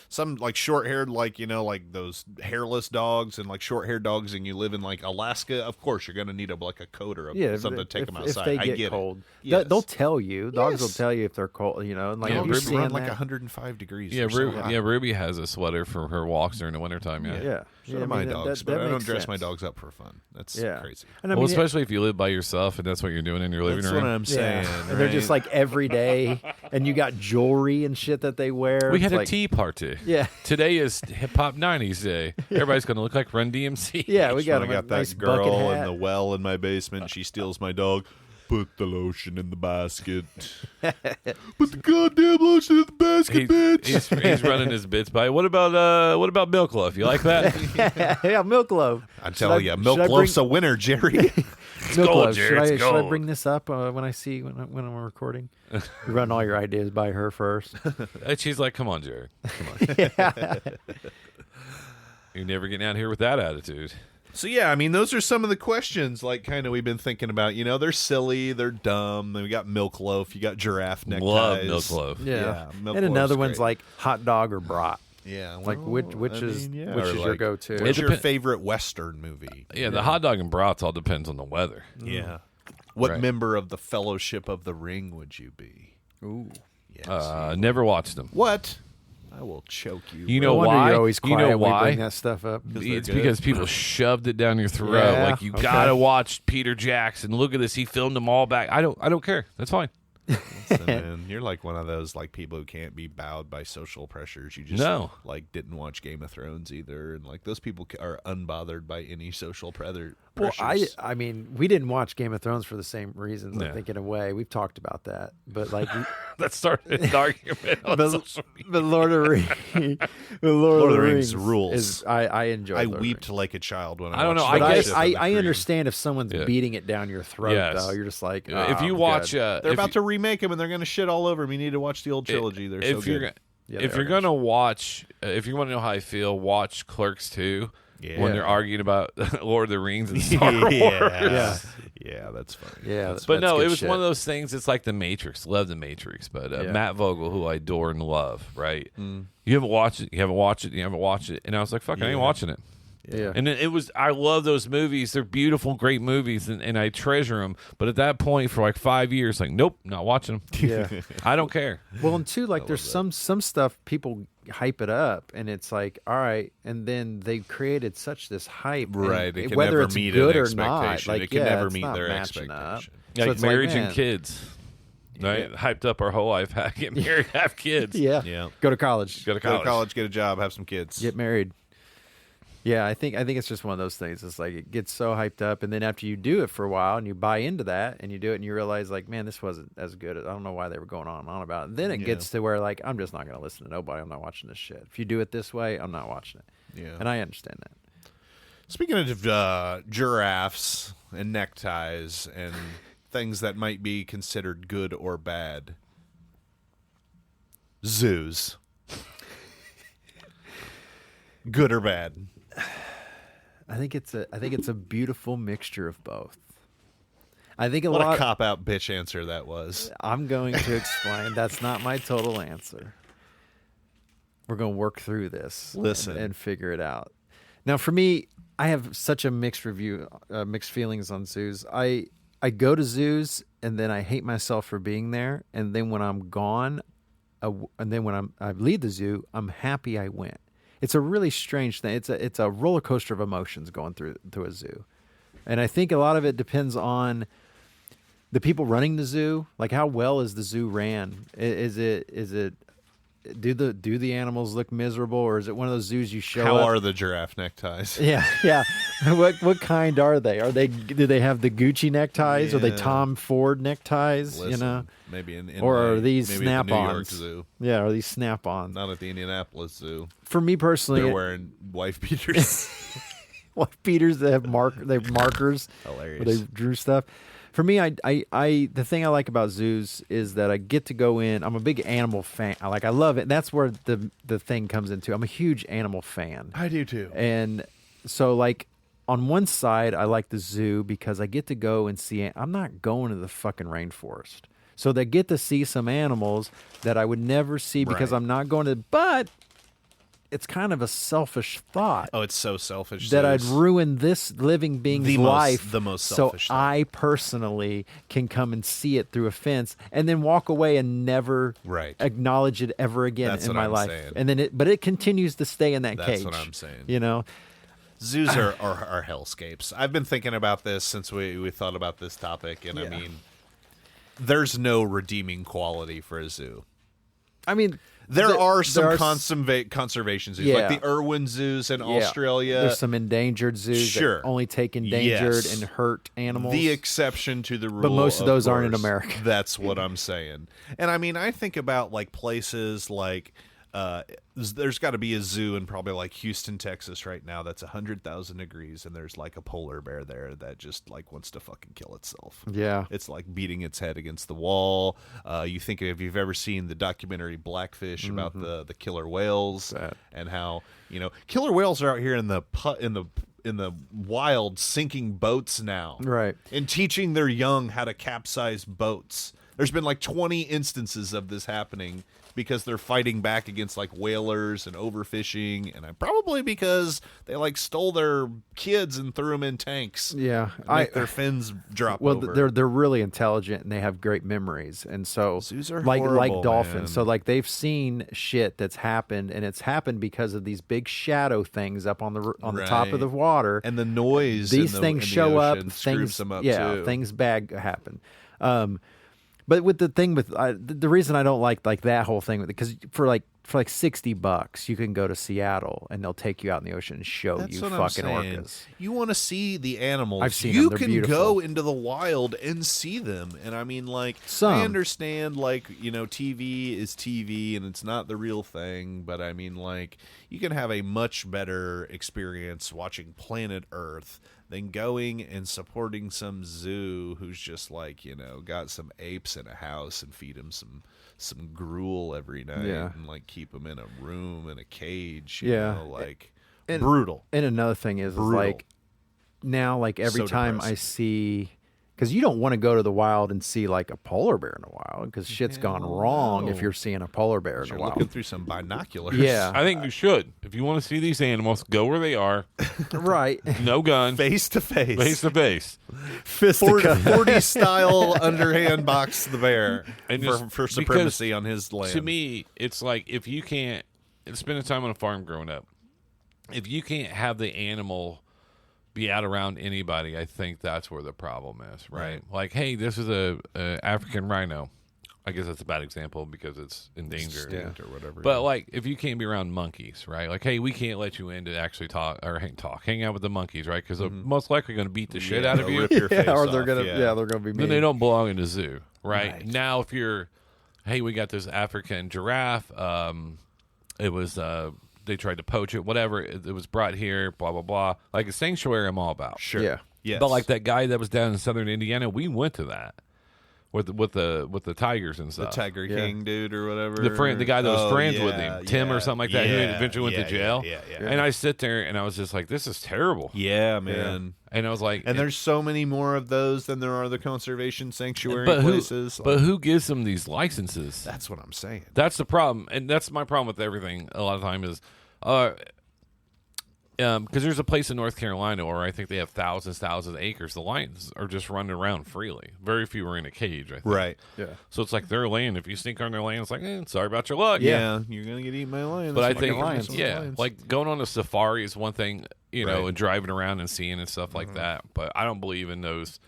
some like short haired, like, you know, like those hairless dogs and like short haired dogs, and you live in like Alaska, of course you're gonna need a coat or something to take them outside. If they I get get cold, it. Yes. they'll tell you. Dogs will Yes. tell you if they're cold. You know, and like Yeah, have you Ruby seen run like that? 105 degrees. Yeah, They're so hot. Ruby has a sweater for her walks during the wintertime. Yeah. Yeah, So yeah, do I my mean, dogs, that but I don't makes dress my sense. dogs up for fun. That's Yeah, crazy. and I Well, mean, especially if you live by yourself and that's what you're doing in your living That's room. what I'm saying. and they're just right? like every day, and you got jewelry and shit that they wear. We It's had a like, tea party. Yeah, Today is Hip Hop 90s Day. Everybody's going to look like Run DMC. yeah, we got I them a got that nice bucket girl hat. in the well in my basement. She steals my dog. Put the lotion in the basket. Put the goddamn lotion in the basket, bitch. He's running his bits by. What about Milk Loaf? You like that? yeah, milk loaf. I tell you, Milk should I Loaf's a winner, Jerry. Milk gold, loaf. Jared, it's Should I gold. bring this up when I'm recording? You run all your ideas by her first. And she's like, "Come on, Jared. Come on. You're never getting out here with that attitude." So yeah, I mean, those are some of the questions, like, kind of we've been thinking about. You know, they're silly, they're dumb. Then we got Milk Loaf, you got giraffe neckties. Love Milk Loaf. Yeah, Milk and another Loaf's one's great. like hot dog or brat. Yeah, Like well, which I is mean, yeah. which Or is your like, go-to? What's It your depen- favorite Western movie? Yeah, the hot dog and brats all depends on the weather. Yeah. What Right. member of the Fellowship of the Ring would you be? Ooh. Yes. Never watched them. What? I will choke you. You bro. know No wonder why? you're always You quiet know when we why? bring that stuff up. It's good. because people shoved it down your throat. Yeah, Like you okay. gotta watch Peter Jackson. Look at this. He filmed them all back. I don't care. That's fine. Listen, man, you're like one of those like people who can't be bowed by social pressures. You just No. like didn't watch Game of Thrones either, and like those people are unbothered by any social pressures. Well, I mean, we didn't watch Game of Thrones for the same reasons. I Yeah. think in a way we've talked about that, but like, That started an argument on but, social media. but Lord of the Rings, Lord of the Rings rules. Is, I enjoy. I Lord of the wept Rings. like a child when I don't know, watched I But guess- Fellowship of the I Ring. understand if someone's Yeah. beating it down your throat, Yes. though. You're just like, If you "Oh, watch, God." They're if about you- to remake them, and they're going to shit all over them. You need to watch the old trilogy. They're so if you're good. Yeah, if they you're are gonna watch, if you want to know how I feel, watch Clerks 2 Yeah. when they're arguing about Lord of the Rings and Star Wars. Yeah. Yeah, that's funny. Yeah, That's- But that's no, good it was shit. one of those things. It's like The Matrix. Love The Matrix, but Yeah. Matt Vogel, who I adore and love, right? You haven't watched it. You haven't watched it. You haven't watched it. And I was like, "Fuck, I ain't Yeah. watching it." Yeah. And it was. I love those movies. They're beautiful, great movies, and I treasure them. But at that point, for like 5 years, like, nope, not watching them. Yeah. I don't care. Well, and two, like there's some stuff people hype it up, and it's like, all right, and then they created such this hype, and Right, it can whether never it's meet good an or not, expectation. like It can yeah, never it's meet not their matching up. expectation. Like So it's marriage man, and kids, right? Hyped up our whole life. Get married, have kids. Yeah. Yeah. Go to college. Go to Go college. to college, get a job, have some kids. Get married. Yeah, I think it's just one of those things. It's like it gets so hyped up, and then after you do it for a while and you buy into that and you do it and you realize like, man, this wasn't as good. I don't know why they were going on and on about it. Then it gets to where like I'm just not going to listen to nobody. I'm not watching this shit. If you do it this way, I'm not watching it. Yeah. And I understand that. Speaking of giraffes and neckties and things that might be considered good or bad, zoos. Good or bad? I think it's a beautiful mixture of both. I think What a cop-out bitch answer that was. I'm going to explain. That's not my total answer. We're going to work through this. Listen. and figure it out. Now, for me, I have such a mixed feelings on zoos. I go to zoos and then I hate myself for being there, and then when I'm gone, and then when I leave the zoo, I'm happy I went. It's a really strange thing. It's a roller coaster of emotions going through a zoo, and I think a lot of it depends on the people running the zoo. Like, how well is the zoo ran? Is it do the animals look miserable, or is it one of those zoos you show How up? are the giraffe neckties? Yeah. What kind are they? Do they have the Gucci neckties? Are they Yeah. Tom Ford neckties? Listen, maybe or are these maybe at the New York snap-ons? Zoo. Yeah, are these snap-ons? Not at the Indianapolis Zoo. For me personally, They're wearing wife beaters. wife beaters that have they have markers. Hilarious. Where they drew stuff. For me, I the thing I like about zoos is that I get to go in. I'm a big animal fan. I love it. That's where the thing comes into. I'm a huge animal fan. I do too. And so, like, on one side, I like the zoo because I get to go and see. I'm not going to the fucking rainforest, so they get to see some animals that I would never see because Right. I'm not going to. But it's kind of a selfish thought Oh, it's so selfish. that I'd zoos. ruin this living being's The most- life. the most so selfish thing. I personally can come and see it through a fence and then walk away and never Right. acknowledge it ever again That's in what my I'm life. saying. And then but it continues to stay in that That's cage. what I'm saying. You know. Zoos are hellscapes. I've been thinking about this since we thought about this topic, and I Yeah. mean, there's no redeeming quality for a zoo. I mean, There are some there conservation zoos, Yeah. like the Irwin zoos in yeah, Australia. There's some endangered zoos Sure. that only take endangered Yes. and hurt animals. The exception to the rule. most of those aren't in course. America. That's what I'm saying. And I mean, I think about like places like there's got to be a zoo in probably like Houston, Texas right now that's 100,000 degrees, and there's like a polar bear there that just like wants to fucking kill itself. Yeah. It's like beating its head against the wall. You think if you've ever seen the documentary Blackfish about the killer whales Sad. and how killer whales are out here in the wild sinking boats now, Right. and teaching their young how to capsize boats. There's been like 20 instances of this happening because they're fighting back against like whalers and overfishing, and probably because they like stole their kids and threw them in tanks. Yeah. And make their fins drop Well, over. they're really intelligent and they have great memories, and so Zoos are like horrible, dolphins. man. So like they've seen shit that's happened, and it's happened because of these big shadow things up on the top of Right. the water. And the noise These in things in the show up. ocean screws Things them up yeah, too. things bad happen. But with the thing with the reason I don't like that whole thing, because for like $60 you can go to Seattle and they'll take you out in the ocean and show That's you what fucking I'm saying. orcas. You want to see the animals. I've seen you them. They're can beautiful. go into the wild and see them. And I mean, like, Some. I understand, like, TV is TV and it's not the real thing. But I mean, like, you can have a much better experience watching Planet Earth than going and supporting some zoo who's just like, got some apes in a house and feed them some gruel every night Yeah. and like keep them in a room in a cage. Yeah. And- brutal. And another thing is Brutal. like now, like every So time I depressing. see, because you don't want to go to the wild and see like a polar bear in the wild, because shit's gone Hell wrong if no. you're seeing a polar bear in You're the looking wild. through some binoculars. Yeah. I think you should. If you want to see these animals, go where they are. Right. No gun. Face to face. Face to face. 40 style underhand box the bear And for, just- for because supremacy on his land. To me, it's like if you can't spend time on a farm growing up, if you can't have the animal be out around anybody, I think that's where the problem is, right? Like, hey, this is a African rhino. I guess that's a bad example because it's endangered. Extinct or whatever. But like, if you can't be around monkeys, right? Like, hey, we can't let you in to actually hang out with the monkeys, right? Because they're most likely going to beat the shit out of they'll you. rip your face or they're off, gonna yeah. they're gonna be Then mean. they don't belong in the zoo, right? Right. Now, if you're, hey, we got this African giraffe. It was they tried to poach it, whatever. It was brought here, blah blah blah. Like a sanctuary, I'm all about. Sure. Yeah. Yes. But like that guy that was down in southern Indiana, we went to that with the tigers and the stuff. Tiger Yeah. King dude or whatever. The guy that was friends with yeah, him, Tim or yeah, something like that, who yeah, eventually went to yeah, jail. Yeah, yeah, And I sit there and I was just like, this is terrible. yeah, man. And I was like, And there's so many more of those than there are the conservation sanctuary but places. who gives them these licenses? That's what I'm saying. That's the problem, and that's my problem with everything. A lot of time is, because there's a place in North Carolina where I think they have thousands of acres. The lions are just running around freely. Very few are in a cage, I think. Right. Yeah. So it's like their land. If you sneak on their land, it's like, sorry about your luck. Yeah, you're gonna get eaten by a lion. But I That's think, lions. like going on a safari is one thing, you know, Right. and driving around and seeing and stuff like that. But I don't believe in those.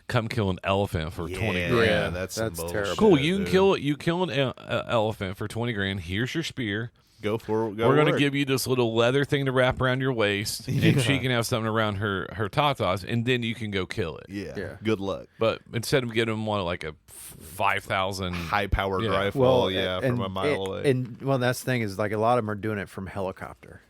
Come kill an elephant for 20 Yeah, grand. that's That's some terrible. bullshit, Cool. You can dude. kill it. You kill an elephant for 20 grand. Here's your spear. Go for it. We're gonna work. give you this little leather thing to wrap around your waist, and she can have something around her tatas, and then you can go kill it. Yeah. Yeah. Good luck. But instead of getting them one like a 5,000 High powered Yeah. rifle. From a mile and, away. And well, that's the thing is like a lot of them are doing it from helicopter.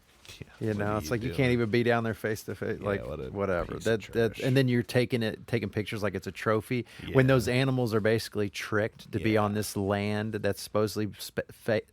You know, it's like you can't even be down there face to face, like whatever. piece of That trash. and then you're taking pictures like it's a trophy. When those animals are basically tricked to be on this land that's supposedly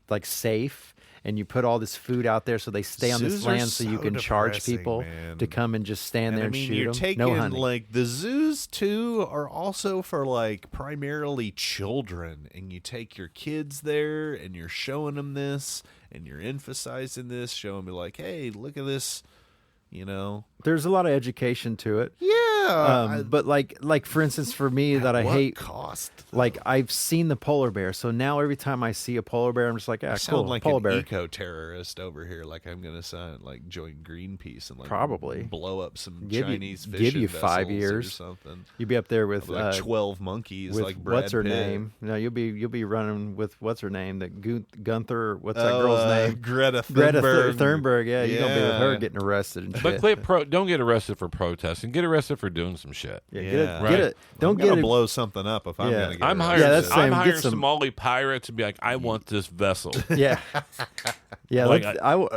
like safe, and you put all this food out there so they stay on this Zoos are land so you so can charge depressing, people man. to come and just stand there and I mean, shoot you're them. taking No hunting. like the zoos too are also for like primarily children, and you take your kids there and you're showing them this and you're emphasizing this, showing me like, hey, look at this, you know. There's a lot of education to it. Yeah, But like for instance, for me that I what hate, cost. like I've seen the polar bear, so now every time I see a polar bear, I'm just like, I cool, sound like polar an bear. eco-terrorist over here. Like I'm gonna sign, like join Greenpeace and like Probably. blow up some Give you- Chinese give fishing you 5 vessels or years. something. You'd be up there with Like 12 monkeys, with like Brad what's her Pitt. name? No, you'll be running with what's her name? That Gunther. What's that girl's name? Greta Greta Thunberg. Thunberg. Yeah, you're gonna be with her Yeah. getting arrested and But shit. don't get arrested for protesting. Get arrested for doing some shit. Yeah, Yeah. get it. Right. Get it. Don't I'm get gonna it. blow something up if I'm Yeah. gonna get I'm arrested. hiring. Yeah, that's the I'm same. Get hiring some- Somali pirates and be like, I want this vessel. Yeah, yeah. Like,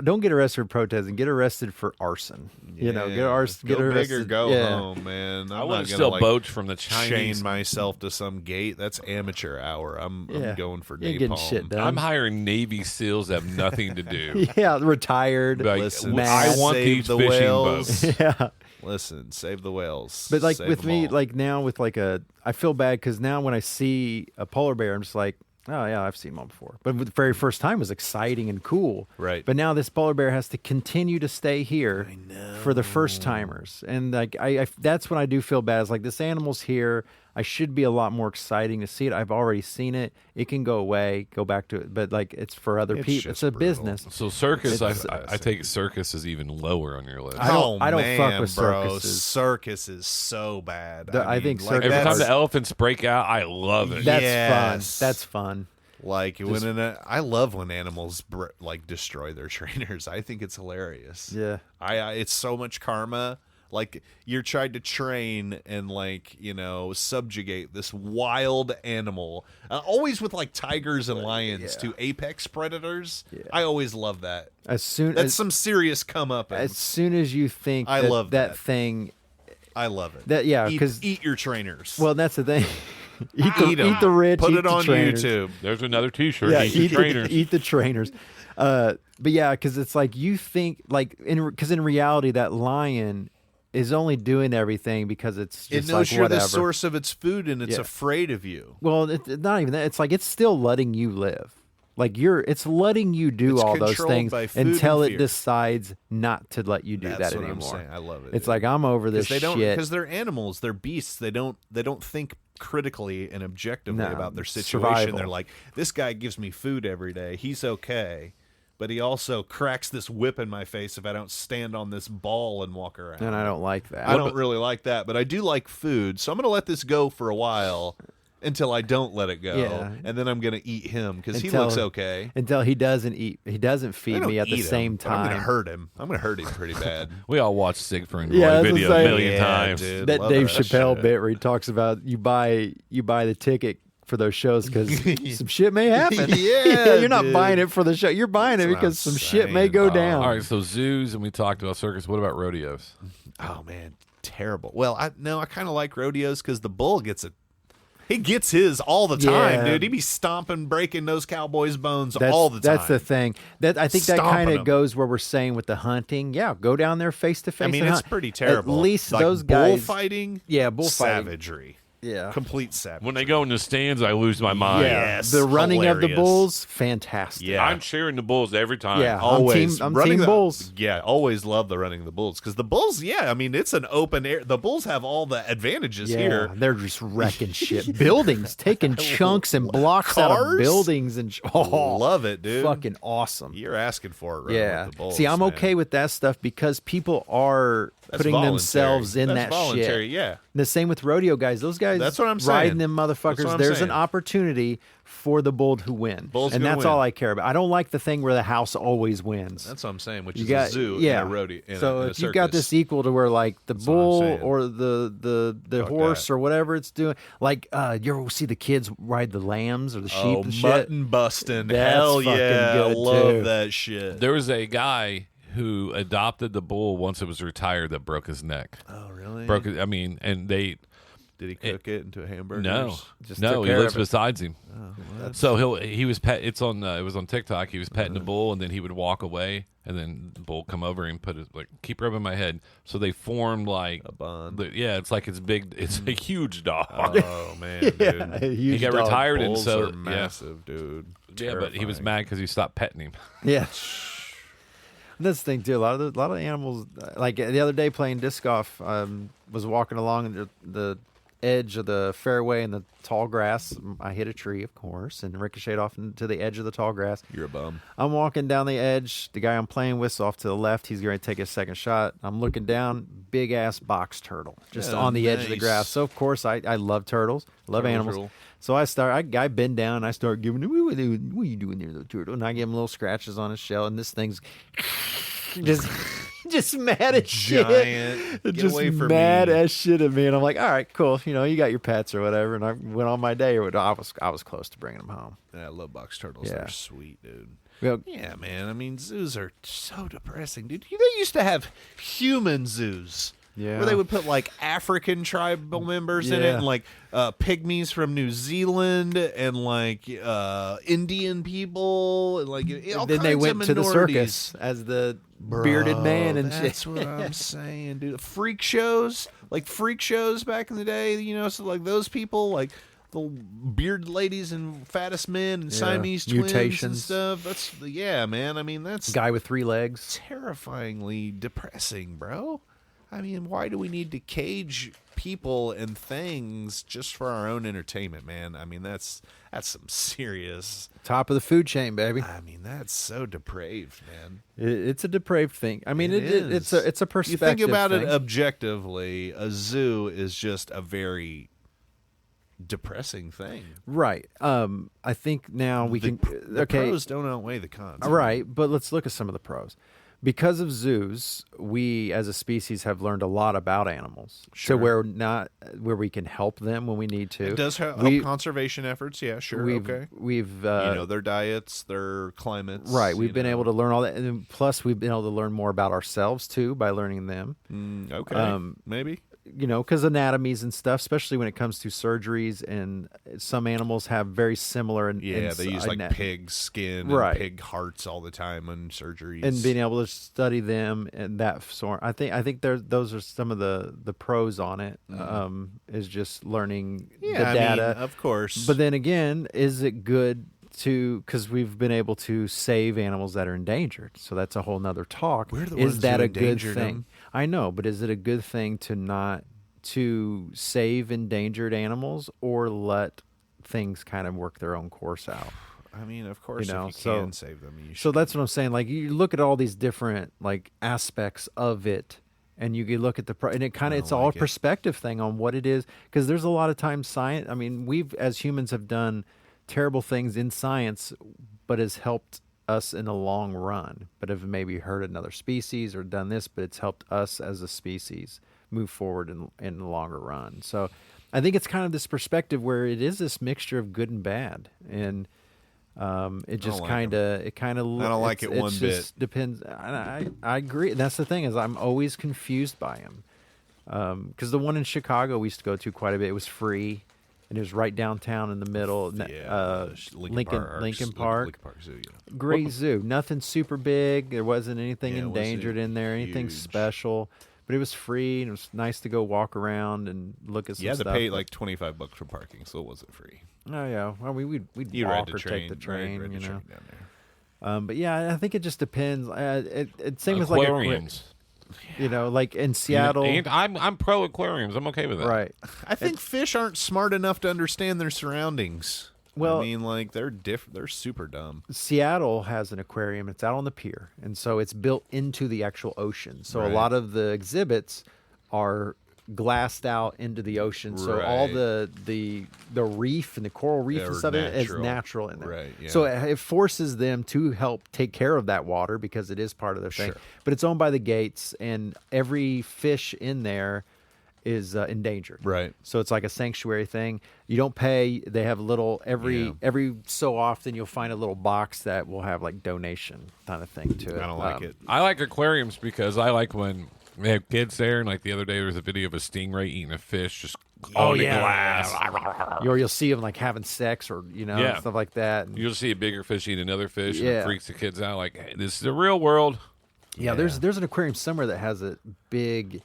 Don't get arrested for protesting. Get arrested for arson. You know, get arson. Go Get big arrested. or go yeah. home, man. I'm I not want to gonna steal like boats from the Chinese. chain myself to some gate. That's amateur hour. I'm Yeah. going for You ain't getting napalm. shit done. I'm hiring Navy SEAls that have nothing to do. Yeah, retired. Like, Listen, I want save these the fishing whales. boats. Yeah. Listen, save the whales. But like Save with them me, all. like now with like I feel bad because now when I see a polar bear, I'm just like, oh yeah, I've seen one before. But the very first time was exciting and cool. Right. But now this polar bear has to continue to stay here for the first timers, and like I that's when I do feel bad. It's like this animal's here. I should be a lot more exciting to see it. I've already seen it. It can go away, go back to it. But like it's for other It's people. just It's a brutal. business. So circus, It's- I take it circus is even lower on your list. I don't man, fuck with bro. circuses. Circus is so bad. I think like, circus- Every time that's- the elephants break out, I love it. That's Yes. fun. That's fun. Like when I love when animals like destroy their trainers. I think it's hilarious. Yeah. I it's so much karma. Like you're trying to train and like subjugate this wild animal. Always with like tigers and lions to apex predators. Yeah. I always love that. As soon That's as some serious come up. as soon as you think I that, love that that. thing. I love it. That- yeah, Eat- 'cause- eat your trainers. Well, that's the thing. eat Eat 'em. the rich. Put eat it the on trainers. YouTube. There's another T-shirt. Yeah, Eat the trainers. eat the trainers. But yeah, because it's like you think like because in reality that lion is only doing everything because it's It just knows like you're whatever. the source of its food and it's Yeah. afraid of you. Well, it's not even that. It's like it's still letting you live. Like it's letting you do It's all those controlled things by food until and it fear. decides not to let you do That's that what anymore. I'm saying. I love it. It's dude. like I'm over this they don't shit. because they're animals, they're beasts. They don't think critically and objectively No, about their situation. survival. They're like, this guy gives me food every day. He's okay. But he also cracks this whip in my face if I don't stand on this ball and walk around. And I don't like that. I don't really like that, but I do like food. So I'm going to let this go for a while until I don't let it go. Yeah. And then I'm going to eat him because he Until- looks okay. Until he doesn't eat. He doesn't I feed don't me at the eat him, same but I'm going time. to hurt him. I'm going to hurt him pretty bad. We all watched Siegfried and Yeah, Roy that's video what I'm a saying. million Yeah, times. dude. That Love Dave that Chappelle shit. bit where he talks about you buy the ticket for those shows because some shit may happen. Yeah, you're not dude. buying it for the show. You're buying it That's what because I'm some shit may saying, go dog. down. All right, so zoos, and we talked about circus. What about rodeos? Oh man, terrible. Well, I kind of like rodeos because the bull gets it. He gets his all the time, Yeah. dude. He be stomping, breaking those cowboys' bones That's, all the time. That's the thing. That I think that Stomping kind of 'em. goes where we're saying with the hunting. Yeah, go down there face to face. I mean, and it's hunt. pretty terrible. At least Like those guys. bullfighting. Yeah, bullfighting. Savagery. Yeah. Complete savage. When they go in the stands, I lose my mind. Yeah, Yes, the running of the hilarious. bulls, fantastic. Yeah. I'm cheering the Bulls every time. Yeah. Always I'm running team the bulls. Yeah, always love the running of the bulls because the bulls. Yeah, I mean it's an open air. The bulls have all the advantages Yeah, here. they're just wrecking shit. Buildings, taking chunks and blocks out of Cars? buildings, and Love it, dude. fucking awesome. You're asking for it, right? Yeah. With the bulls, See, I'm man. okay with that stuff because people are That's putting voluntary. themselves in That's that voluntary, shit. yeah. The same with rodeo guys. Those guys That's what I'm riding saying. them That's what motherfuckers. I'm There's saying. an opportunity for the bull to win. Bull's and gonna that's win. all I care about. I don't like the thing where the house always wins. That's what I'm saying. Which You is got a zoo yeah. and a rodeo. And so a if you got circus. this equal to where like the what I'm bull saying. or the Fuck horse that. or whatever it's doing, like you ever see the kids ride the lambs or the sheep Oh, and shit? mutton busting. That's Hell fucking yeah. good, Love too. that shit. There was a guy who adopted the bull once it was retired that broke his neck. Oh, really? Broke it. I mean, and they Did he cook it into a hamburger? no, Just no, took he care lives of it. besides him. So he was pet. It's on. It was on TikTok. He was petting the bull, and then he would walk away, and then the bull come over and put his like keep rubbing my head. So they formed like A bond. yeah, it's like it's big. It's a huge dog. Oh, man, dude. Yeah, a he huge got dog. retired, and Bulls so are massive, dude. yeah, but he was Terrifying. mad because you stopped petting him. Yeah. That's the thing too. A lot of the animals, like the other day playing disc golf, was walking along the edge of the fairway in the tall grass. I hit a tree, of course, and ricocheted off into the edge of the tall grass. You're a bum. I'm walking down the edge. The guy I'm playing with's off to the left. He's going to take a second shot. I'm looking down. Big ass box turtle just Yeah, on the edge of the nice. grass. So of course I love turtles. Love Turtles animals. rule. So I bend down. And I start giving him, what are you doing there, little turtle? And I give him little scratches on his shell. And this thing's just mad as shit. Giant. Get Just away from mad me. as shit at me. And I'm like, all right, cool. You know, you got your pets or whatever. And I went on my day. Or I was close to bringing them home. Yeah, I love box turtles. Yeah. They're sweet, dude. Well, Yeah, man. I mean, zoos are so depressing, dude. They used to have human zoos. Yeah. Where they would put like African tribal members in it Yeah. and like pygmies from New Zealand and like Indian people and like all then they kinds went of to the minorities. circus as the bearded man and shit. That's what I'm saying, dude. Freak shows, like freak shows back in the day, you know, so like those people, like the bearded ladies and fattest men and Yeah. Siamese twins and Mutations. stuff. That's yeah, man. I mean, that's Guy with 3 legs. terrifyingly depressing, bro. I mean, why do we need to cage people and things just for our own entertainment, man? I mean, that's some serious. Top of the food chain, baby. I mean, that's so depraved, man. It's a depraved thing. I mean, it's is. a You perspective. think about thing. it objectively, a zoo is just a very depressing thing. Right. I think now we can. The Okay. pros don't outweigh the cons. Right, but let's look at some of the pros. Because of zoos, we as a species have learned a lot about animals. Sure. So where we can help them when we need to. It does help We- conservation efforts. Yeah, sure. We've Okay. we've You know, their diets, their climates. right. We've you been know. able to learn all that, and then plus we've been able to learn more about ourselves too by learning them. Okay. Maybe. You know, because anatomies and stuff, especially when it comes to surgeries, and some animals have very similar. Yeah, they use like pig skin and Right. pig hearts all the time on surgeries. and being able to study them and that sort. I think those are some of the pros on it. Is just learning the data, of course. But then again, is it good to, because we've been able to save animals that are endangered, so that's a whole nother talk. We're the Is ones that who a good endangered thing? them. I know, but is it a good thing to not to save endangered animals or let things kind of work their own course out? I mean, of course, You know, if you so- can save them, you should. So that's what I'm saying. Like, you look at all these different like aspects of it, and you can look at and it kind of, it's all like a it. perspective thing on what it is. Because there's a lot of times science. I mean, we've as humans have done terrible things in science, but has helped us in the long run. But have maybe hurt another species or done this, but it's helped us as a species move forward in the longer run. So I think it's kind of this perspective where it is this mixture of good and bad, and it just like kind of I don't like it one bit. Depends. I agree. That's the thing, is I'm always confused by them. Because the one in Chicago we used to go to quite a bit. It was free, and it was right downtown in the middle. Lincoln Park. Zoo, yeah. Great zoo. Nothing super big. There wasn't anything Yeah, it wasn't endangered in there. Anything huge. special. but it was free and it was nice to go walk around and look at some You had to stuff. pay like $25 for parking, so it wasn't free. Oh yeah, well we'd You walk ride the or train. take the train, Ride the you know. train down there. But yeah, I think it just depends. It same as like Aquariums. you know, like in Seattle, And I'm pro aquariums. I'm okay with that. right? I think fish aren't smart enough to understand their surroundings. Well- I mean, like they're They're super dumb. Seattle has an aquarium. It's out on the pier, and so it's built into the actual ocean. So Right. a lot of the exhibits are glassed out into the ocean. So all Right. the reef and the coral reef Yeah, and or stuff is natural. natural in there. Right, yeah. So it forces them to help take care of that water because it is part of their thing. Sure. But it's owned by the gates, and every fish in there is endangered. Right. So it's like a sanctuary thing. You don't pay. They have a little every so often you'll find a little box that will have like donation kind of thing to it. I don't like it. I like aquariums because I like when they have kids there. And like the other day, there was a video of a stingray eating a fish just on the glass. Or you'll see them like having sex or Yeah. stuff like that. And You'll see a bigger fish eat another fish, and Yeah. it freaks the kids out. Like, hey, this is the real world. yeah, there's an aquarium somewhere that has a big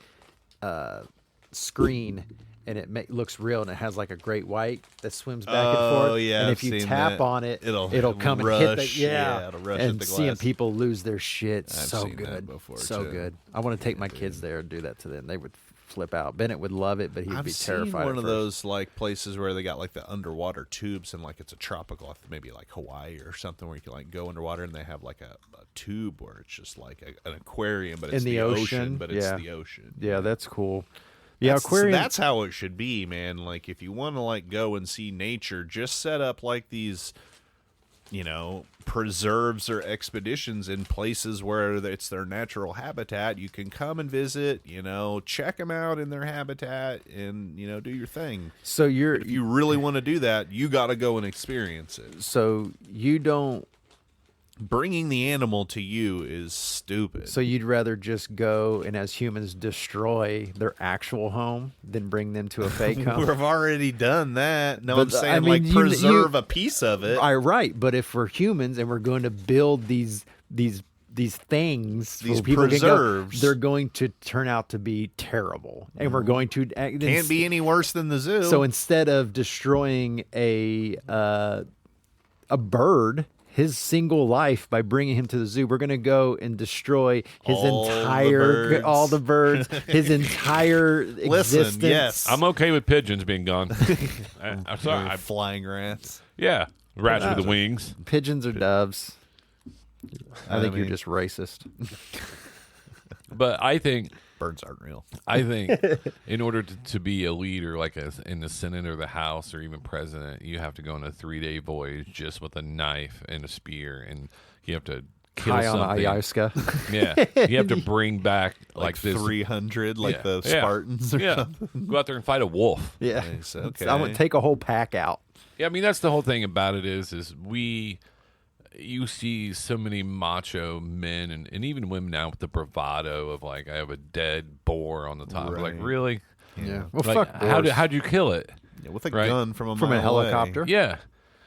screen. And it looks real, and it has like a great white that swims back and Oh, forth. yeah, and I've if you seen tap that. on it, It'll come and hit the rush. Yeah, it'll rush at and the seeing glass. people lose their shit, so seen that good, before, so too. good. I want to take my kids there and do that to them. They would flip out. Bennett would love it, but he'd I've be seen terrified. one at of first. those like places where they got like the underwater tubes and like it's a tropical, maybe like Hawaii or something where you can like go underwater and they have like a tube where it's just like an aquarium, but it's In the ocean? but it's Yeah. the ocean. Yeah, that's cool. Yeah, That's- aquarium. That's how it should be, man. Like if you want to like go and see nature, just set up like these, preserves or expeditions in places where it's their natural habitat. You can come and visit, check them out in their habitat, and do your thing. so If you really want to do that, you got to go and experience it. so you don't. Bringing the animal to you is stupid. So you'd rather just go and as humans destroy their actual home than bring them to a fake home. We've already done that. No, But, I'm saying I mean, like you- preserve a piece of it. Right, but if we're humans and we're going to build these things, These where people can go, preserves. they're going to turn out to be terrible, and we're going to Can't be any worse than the zoo. So instead of destroying a bird, his single life by bringing him to the zoo, we're going to go and destroy his all the birds, his entire existence. yes. I'm okay with pigeons being gone. I'm sorry. Flying rats. Yeah. Rats with the wings. Pigeons or doves. I think you're mean- just racist. But I think Birds aren't real. in order to be a leader, like in the Senate or the House or even president, you have to go on a 3-day voyage just with a knife and a spear, and you have to kill High on something. ayahuasca. Yeah, you have to bring back Like this 300, like Yeah. the Yeah. Spartans or Yeah, something. go out there and fight a wolf. Yeah. Nice, okay. I'm going to take a whole pack out. Yeah, I mean that's the whole thing about it is you see so many macho men and even women now with the bravado of like I have a dead boar on the top. Like Right. really? Yeah. Well, Like fuck boars. how'd you kill it? Yeah, with a Right. gun from a From a mile helicopter? away. Yeah.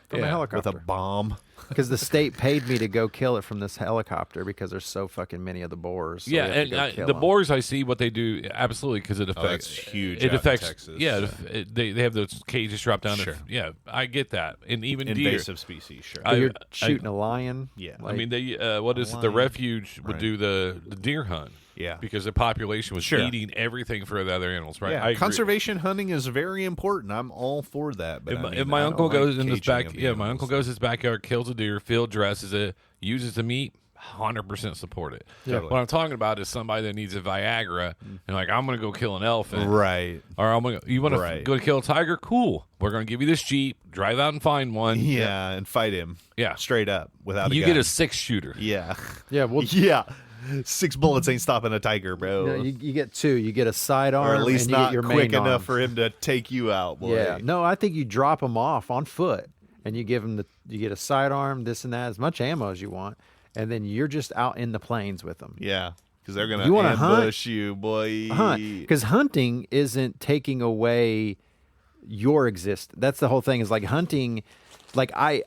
From a Yeah. helicopter. With a bomb. Because the state paid me to go kill it from this helicopter because there's so fucking many of the boars. So Yeah, we have to and go kill the 'em. boars I see what they do absolutely because it affects. that's huge It out in affects. Texas. Yeah, they have those cages drop down. Sure. Yeah, I get that, and even Invasive species, sure. But you're I- shooting a lion. Yeah. deer. I mean, they what is it? The lion. refuge would Right. do the deer hunt. Yeah. because the population was Sure. eating everything for the other animals. Right. yeah, I agree. conservation hunting is very important. I'm all for that. But If my I uncle don't goes like in his caging back, of the yeah, my animals. uncle goes in his backyard, kills a deer, field dresses it, uses the meat. 100% support it. Totally. What I'm talking about is somebody that needs a Viagra and like I'm going to go kill an elephant, Right. or I'm gonna, you want to Right. go kill a tiger? Cool. We're going to give you this Jeep, drive out and find one. Yeah, and fight him. Yeah. Straight up without You a gun. get a 6-shooter. Yeah. Yeah, well, Yeah. 6 bullets ain't stopping a tiger, bro. no, you get two. You get a sidearm, or at least and you not get your quick main enough arm. for him to take you out, boy. Yeah, no, I think you drop them off on foot, and you give them you get a sidearm, this and that, as much ammo as you want, and then you're just out in the plains with them. Yeah. Because they're going You to wanna hunt? ambush you, boy. Hunt, because hunting isn't taking away your existence. That's the whole thing. Is like hunting. like I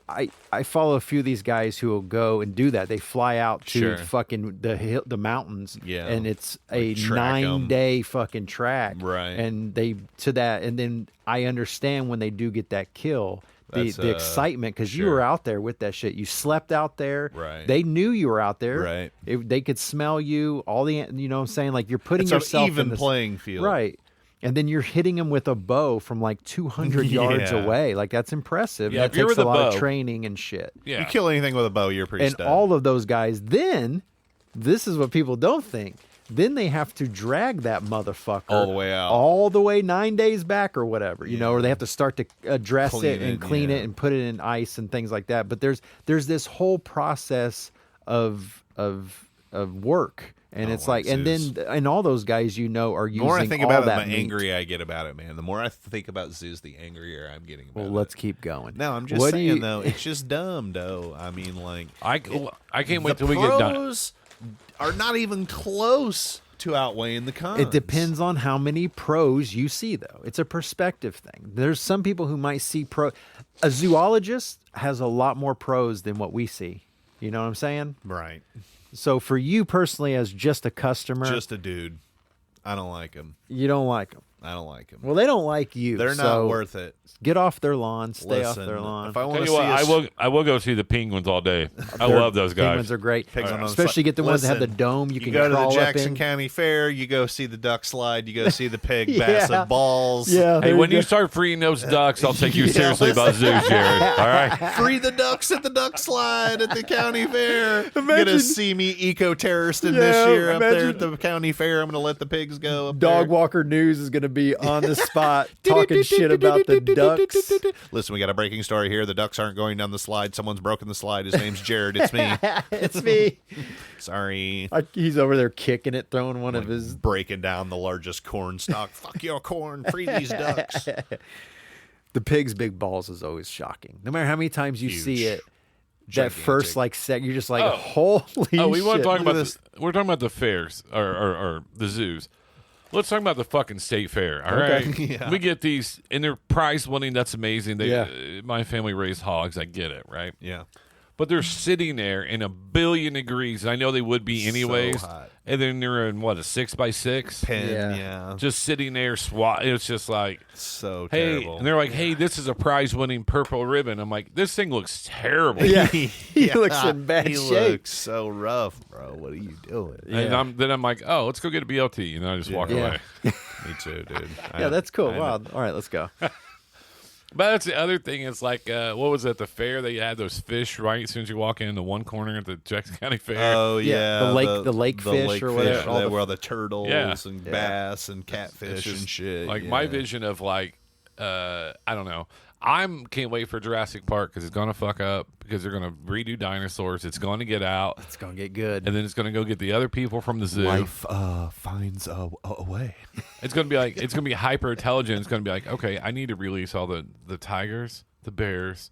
follow a few of these guys who will go and do that. They fly out to Sure. fucking the mountains, Yeah. and it's a track 'em. 9-day fucking track, Right. And they to that, and then I understand when they do get that kill. That's, The excitement, because you sure. were out there with that shit. You slept out there. Right. They knew you were out there. Right. They could smell you. All the, you know what I'm saying? Like, you're putting It's an yourself even in this, playing field. Right. And then you're hitting them with a bow from like 200 yards Yeah. away. Like, that's impressive. Yeah, That if you're takes with a a lot of bow- training and shit. Yeah. You kill anything with a bow, you're pretty And stunned. all of those guys, then, this is what people don't think. Then they have to drag that motherfucker All the way out. all the way 9 days back or whatever, you know, or they have to start to dress Clean it and it, clean yeah. it and put it in ice and things like that. But there's this whole process of work, and it's like, and Zeus. then and all those guys, you know, are The using more I think all about it, that the meat. angrier I get about it, man. The more I think about Zeus, the angrier I'm getting about Well, it. let's keep going. No, I'm just What do saying you- though, it's just dumb, though. I mean, like I can't wait the till we get done. pros are not even close to outweighing the cons. It depends on how many pros you see, though. It's a perspective thing. There's some people who might see a zoologist has a lot more pros than what we see. You know what I'm saying? Right. So for you personally, as just a customer, Just a dude. I don't like him. you don't like them. I don't like him. Well, they don't like you. They're so not worth it. Get off their lawn. Stay off Listen, their lawn. if I want Tell to you see what, us, I will go see the penguins all day. I They're- love those guys. Penguins are great. Pigs on the Especially slide. get the ones that have the Listen, dome. You you can go to the crawl up Jackson in. County Fair, you go see the duck slide, you go see the pig Yeah. basset balls. Yeah. Hey, there when you you go. start freeing those ducks, I'll take you Yeah, seriously about zoos, Jared. All right. Free the ducks at the duck slide at the county fair. You're Imagine- gonna see me eco-terroristing Yeah, this year up there at imagine- the county fair. I'm gonna let the pigs go up Dog there. Walker News is going to be on the spot talking shit about the ducks. Listen, we got a breaking story here. The ducks aren't going down the slide. Someone's broken the slide. His name's Jared. It's me. It's me. Sorry. He's over there kicking it, throwing one of his. Breaking down the largest corn stalk. Fuck your corn. Free these ducks. The pig's big balls is always shocking. No matter how many times you see Huge. it, that Gigantic. first like second, you're just like, Oh. holy Oh, we want shit. to talk about this. we're talking about the fairs or the zoos. Let's talk about the fucking state fair. All right, Okay. Yeah. we get these and they're prize winning. That's amazing. They, Yeah. my family raised hogs. I get it, right? Yeah. But they're sitting there in 1,000,000,000 degrees. And I know they would be anyways. hot. And then they're in what, a 6x6, Pen. Yeah. Yeah. just sitting there It's just like, So hey, terrible. and they're like, hey, this is a prize winning purple ribbon. I'm like, this thing looks terrible. Yeah, he looks in bad he shape. looks so rough, bro. What are you doing? And Yeah. then I'm like, oh, let's go get a BLT, and I just walk Yeah. away. Me too, dude. Yeah, that's cool. I know. Wow. All right, let's go. But that's the other thing. It's like, what was it at the fair? They had those fish right as soon as you walk in the one corner at the Jackson County Fair. Oh Yeah, yeah, the lake fish or whatever, all the- where all the turtles Yeah. and Yeah. bass and catfish It's and shit. Like my yeah. vision of like, I don't know. Can't wait for Jurassic Park because it's gonna fuck up because they're gonna redo dinosaurs. It's going to get out, It's gonna get good. and then it's gonna go get the other people from the zoo. Life finds a way. It's gonna be hyper intelligent. It's gonna be like, okay, I need to release all the tigers, the bears.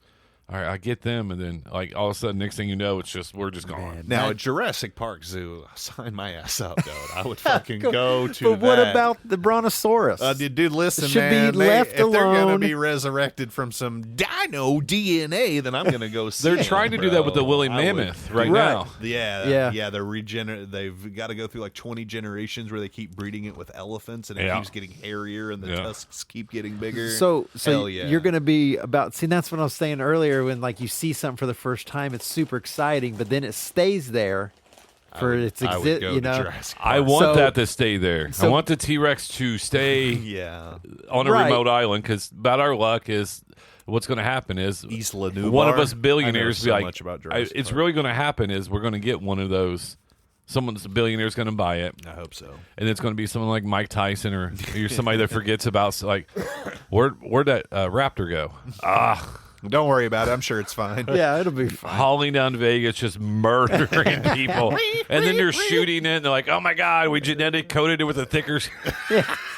All right, I get them, and then like all of a sudden, next thing you know, we're just gone. Man. Now That- at Jurassic Park Zoo, sign my ass up, dude. I would fucking go to. But what that. about the brontosaurus? Dude, listen, Should be man. left if they're gonna alone. be resurrected from some dino DNA, then I'm gonna go see. They're them, trying to do that with the bro. woolly I would- mammoth right Right. now. Yeah. They're They've got to go through like 20 generations where they keep breeding it with elephants, and it Yeah. keeps getting hairier, and the Yeah. tusks keep getting bigger. So Hell yeah. you're going to be about. See, that's what I was saying earlier. When like you see something for the first time, it's super exciting, but then it stays there for its I would exist. go You to know, Jurassic I Park. want So- that to stay there. I so- want the T-Rex to stay Yeah, on a Right. remote island because about our luck is what's going to happen is Isla Nublar. one of us I know billionaires so be like, much about Jurassic it's Park. really going to happen is we're going to get one of those. Someone's a billionaire's going to buy it, I hope so. and it's going to be someone like Mike Tyson or you're somebody that forgets about like where'd that raptor go? Don't worry about it. I'm sure it's fine. yeah, it'll be fine. Hauling down to Vegas, just murdering people, and then they're shooting it. And they're like, "Oh my god, we genetic coded it with a thicker."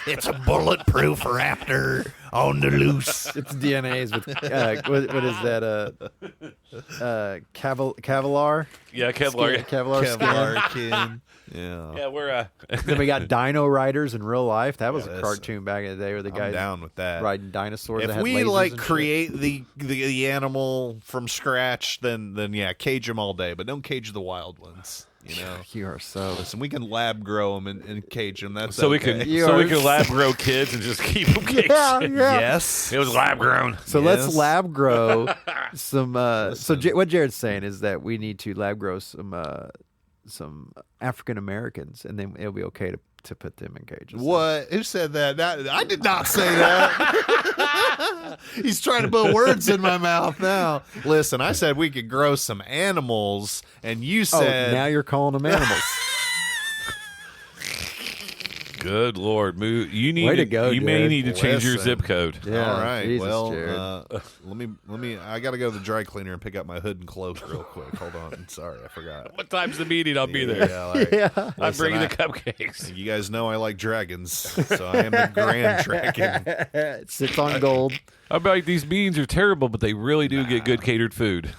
It's a bulletproof raptor on the loose. It's DNAs with what is that? Kevlar. Yeah, Kevlar. Kevlar skin. Kevlar kid. Yeah. Yeah, we're Then we got Dino Riders in real life. That was a that's- cartoon back in the day where the I'm guys down with that. riding dinosaurs. that If had we lasers like and shit. create the animal from scratch, then yeah, cage them all day, but don't cage the wild ones. You know. You are so. Listen, we can lab grow them and cage them. That's so we okay. can You so we are- can lab grow kids and just keep them caged. Yeah. Yes. It was lab grown. So Yes. let's lab grow some. What Jared's saying is that we need to lab grow some African Americans, and then it'll be okay to put them in cages. What? Who said that? I did not say that. He's trying to put words in my mouth now. Listen, I said we could grow some animals, and you Oh, said now you're calling them animals. Good Lord, you need Way to go, You may Jared. need to change your Listen. zip code. Yeah, all right. Jesus, well, Jared. let me. I got to go to the dry cleaner and pick up my hood and cloak real quick. Hold on. Sorry, I forgot. What time's the meeting? I'll be there. Yeah, all right. Yeah. I'm Listen, bringing the I- cupcakes. You guys know I like dragons, so I am the Grand Dragon. It sits on gold. I bet these beans are terrible, but they really do get good catered food.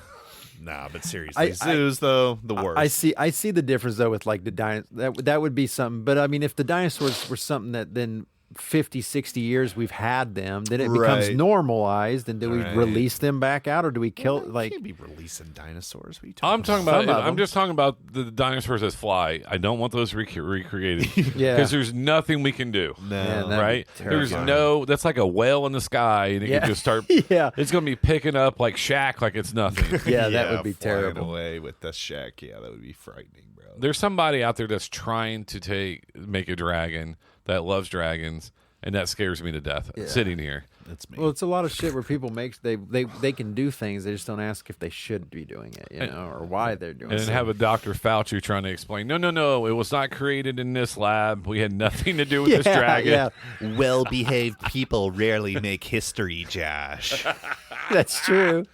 Nah, but seriously, I- zoos though the worst. I see the difference though with like the dinosaurs. That would be something. But I mean, if the dinosaurs were something that then 50, 60 years we've had them, then it becomes Right. normalized. And do we Right. release them back out, or do we kill You like? can't be releasing dinosaurs. What are you I'm talking talking about. Some of I'm them. just talking about the dinosaurs that fly. I don't want those recreated. Yeah. because there's nothing we can do. No. Man, that'd be Right? There's terrifying. no. That's like a whale in the sky, and it Yeah. can just start. Yeah. It's gonna be picking up like Shaq, like it's nothing. Yeah, that would be flying terrible. away with the shack. Yeah, that would be frightening, bro. There's somebody out there that's trying to make a dragon that loves dragons, and that scares me to death. Sitting here, That's me. Well, it's a lot of shit where people make they can do things. They just don't ask if they should be doing it, you know, or why they're doing and it. then have a Dr. Fauci trying to explain, no, it was not created in this lab. We had nothing to do with this dragon. Yeah, Well-behaved people rarely make history, Josh. that's true.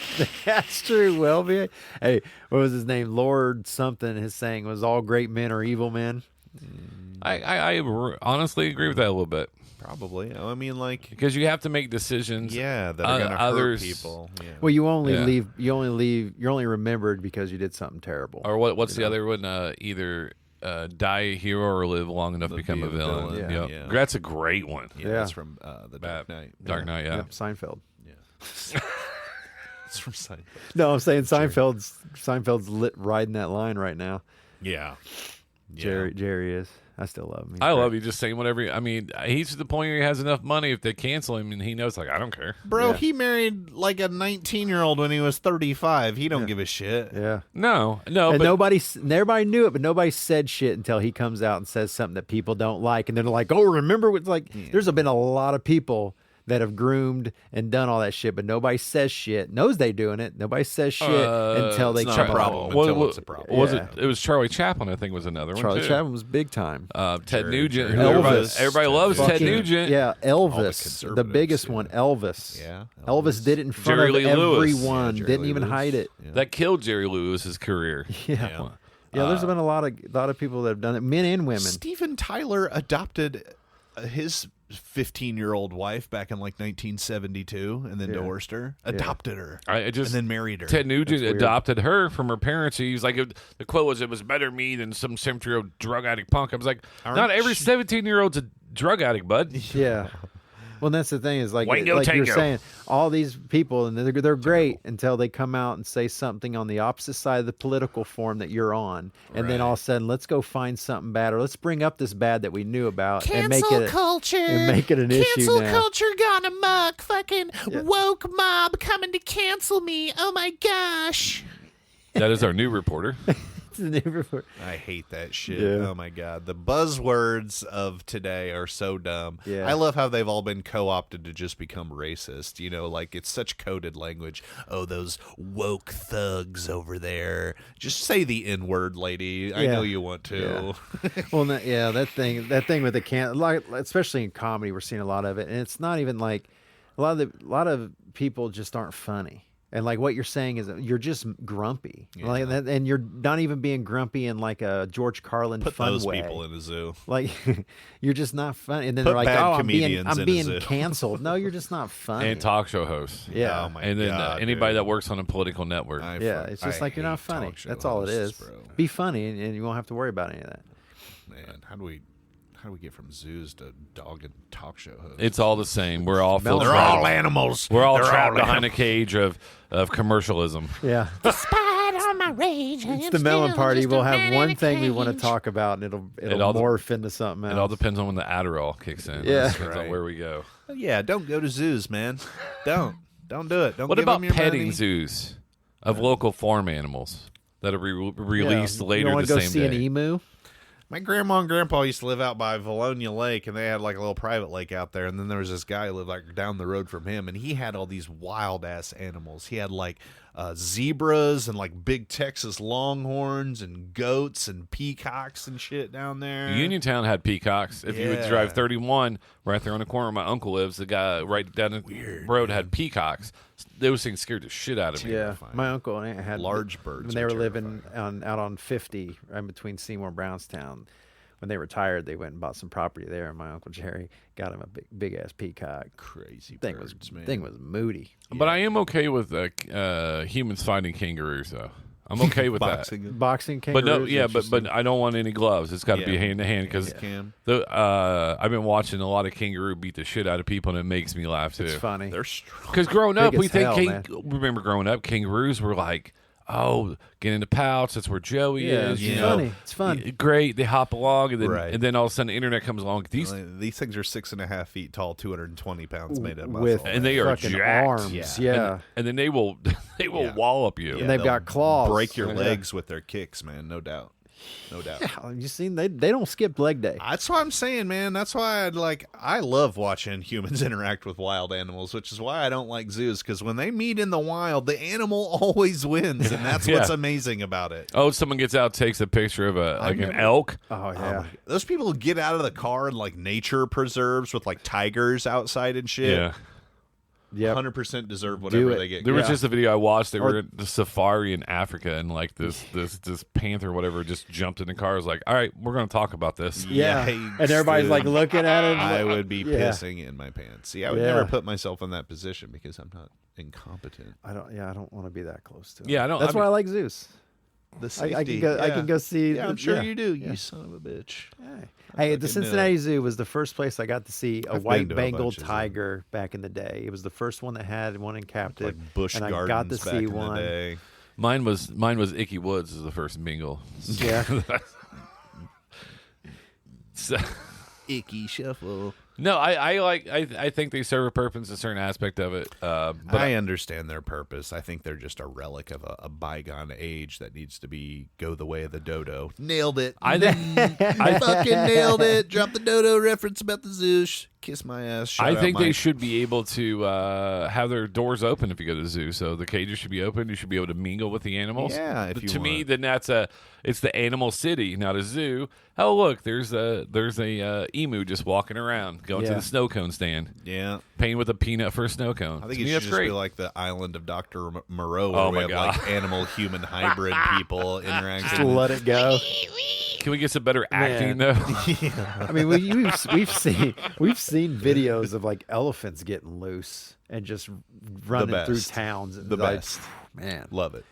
That's true. Well, hey, what was his name? Lord something. His saying was, "All great men are evil men." I honestly agree with that a little bit Probably. I mean, like, because you have to make decisions. yeah, that are gonna others- hurt people. Yeah. Well, you only Yeah. leave. You only leave. You're only remembered because you did something terrible. Or what's the other one? Either die a hero or live long enough to become be a a villain. villain, Yep. yeah. That's a great one. Yeah, Yeah. that's from the Dark Knight. Dark Knight, yeah. Yep, Seinfeld. It's from Seinfeld. No, I'm saying Seinfeld's riding that line right now. Yeah. Jerry is. I still love him. He's I great. love you just saying whatever. I mean, he's to the point where he has enough money. If they cancel him, and he knows, like, I don't care. Bro, Yeah. he married like a 19-year-old when he was 35. He don't give a shit. Yeah. No, And but everybody knew it, but nobody said shit until he comes out and says something that people don't like, and they're like, "Oh, remember?" It's like there's been a lot of people that have groomed and done all that shit, but nobody says shit. Knows they doing it. Nobody says shit until they it's not come a out. problem. until it's a problem. Was Yeah. it? It was Charlie Chaplin. I think was another one. Charlie too. Chaplin was big time. Ted Nugent. Jerry who everybody, Elvis. everybody loves Ted Fucking- Nugent. Yeah, Elvis, the conservatives, biggest yeah. one, Elvis. Yeah, Elvis Elvis. did it in front Jerry of Lee Lewis. everyone. Jerry Didn't Lee even Lewis. hide it. Yeah. That killed Jerry Lewis's career. Yeah, there's been a lot of people that have done it, men and women. Steven Tyler adopted his 15-year-old wife back in like 1972 and then divorced her. Adopted her. I just and then married her. Ted Nugent weird. adopted her from her parents. He's like, the quote was, "It was better me than some 70-year-old drug addict punk." I was like, not every 17-year-old's a drug addict, bud. Yeah. Well, that's the thing is like Wango you're Tango. saying, all these people and they're great until they come out and say something on the opposite side of the political form that you're on, and then all of a sudden, let's go find something bad, or let's bring up this bad that we knew about and make it an issue now. culture gone amok. Fucking woke mob coming to cancel me. Oh my gosh. That is our new reporter. I hate that shit. Yeah. Oh my god. The buzzwords of today are so dumb. Yeah. I love how they've all been co-opted to just become racist. You know, like it's such coded language. Oh, those woke thugs over there. Just say the N-word, lady. I Yeah. know you want to. Well, that thing with the like, especially in comedy, we're seeing a lot of it, and it's not even like a lot of people just aren't funny. And like what you're saying is you're just grumpy, like, and you're not even being grumpy in like a George Carlin Put fun those way. people in a zoo. Like you're just not funny. And then Put they're like, bad "Oh, comedians I'm in a being zoo." canceled." No, you're just not funny. And talk show hosts. Yeah. Oh my And then God, anybody dude. that works on a political network. It's just like you're not funny. That's all it is. Bro. Be funny, and you won't have to worry about any of that. Man, how do we get from zoos to dog and talk show hosts? It's all the same. We're all They're They're trapped. all animals. We're all They're trapped behind animals. a cage of commercialism. Yeah. Despite all my rage, It's the melon party. We'll have one thing we want to talk about, and it'll all morph into something else. It all depends on when the Adderall kicks in. Yeah. It depends on Right. where we go. Yeah, don't go to zoos, man. Don't do it. Don't. What give about them your petting money. zoos of local farm animals that are released You later don't the want to go same see day? an emu? My grandma and grandpa used to live out by Valonia Lake, and they had like a little private lake out there. And then there was this guy who lived like down the road from him, and he had all these wild ass animals. He had like zebras and like big Texas longhorns and goats and peacocks and shit down there. Uniontown had peacocks. If you would Yeah. drive 31 right there on the corner where my uncle lives, the guy right down the road had peacocks. Those things scared the shit out of me. Yeah, my uncle and aunt had Large birds when they are wig living out on 50, right between Seymour and Brownstown. When they retired, they went and bought some property there, and my uncle Jerry got him a big ass peacock. Crazy Thing birds, was man. thing was moody. But I am okay with humans fighting kangaroos, though. I'm okay with that. Boxing. Boxing But kangaroos. no, yeah, but interesting. I don't want any gloves. It's got to be Yeah. hand to hand because Cam. I've been watching a lot of kangaroo beat the shit out of people, and it makes me laugh too. it's funny. They're strong. Because growing up, Big we as think hell, remember growing up, kangaroos were like, oh, get in the pouch. That's where Joey Yeah, is. it's you know, funny. It's fun. Great. They hop along, and then Right. and then all of a sudden the internet comes along. These These things are 6.5 feet tall, 220 pounds made of muscle. with and they are fucking jacked. arms. Yeah. Yeah, and then they will Yeah. wallop you. Yeah, and they've they'll got claws. break your Yeah. legs with their kicks, man. No doubt. No doubt. Yeah, you seen they don't skip leg day. That's what I'm saying, man. That's why I love watching humans interact with wild animals, which is why I don't like zoos, because when they meet in the wild, the animal always wins, and that's what's Yeah. amazing about it. Oh, someone gets out, takes a picture of an elk. Oh yeah, Those people who get out of the car in like nature preserves with like tigers outside and shit, Yeah. yep. 100% deserve whatever it. they get. There was Yeah. just a video I watched. They Or- were at the safari in Africa, and like this panther, or whatever, just jumped in the car. Was like, "All right, we're going to talk about this." Yeah, Yikes, and everybody's dude. like looking at it. I would be Yeah. pissing in my pants. See, I would Yeah. never put myself in that position because I'm not incompetent. I don't want to be that close to. 'em. Yeah, I don't- That's I why mean- I like Zeus. The I safety. can go. I can go see. Yeah, I'm sure yeah. you do. Yeah. You son of a bitch. Hey, the fucking knew Cincinnati it. Zoo was the first place I got to see a I've white been to a Bengal bunch of tiger back in the day. It was the first one that had one in captive, Like Busch and I Gardens got to back see in one. the day. Mine was Icky Woods is the first Bengal. Yeah, So, Icky shuffle. no, I think they serve a purpose, a certain aspect of it. But I understand their purpose. I think they're just a relic of a bygone age that needs to go the way of the dodo. Nailed it. I think I fucking nailed it. Drop the dodo reference about the zoo. Kiss my ass. Shout I out think my- they should be able to have their doors open if you go to the zoo. So the cages should be open. You should be able to mingle with the animals. Yeah, if But you to me, want. then it's the animal city, not a zoo. Oh, look, there's a emu just walking around, going to Yeah. the snow cone stand, Yeah. paying with a peanut for a snow cone. I think To it me, should that's just great. be like the island of Dr. Moreau, where Oh we my have God. like animal-human hybrid people just interacting. let it go. Can we get some better acting though? I mean, we've seen videos of like elephants getting loose and just running through best. towns. And The like, best. man. Love it.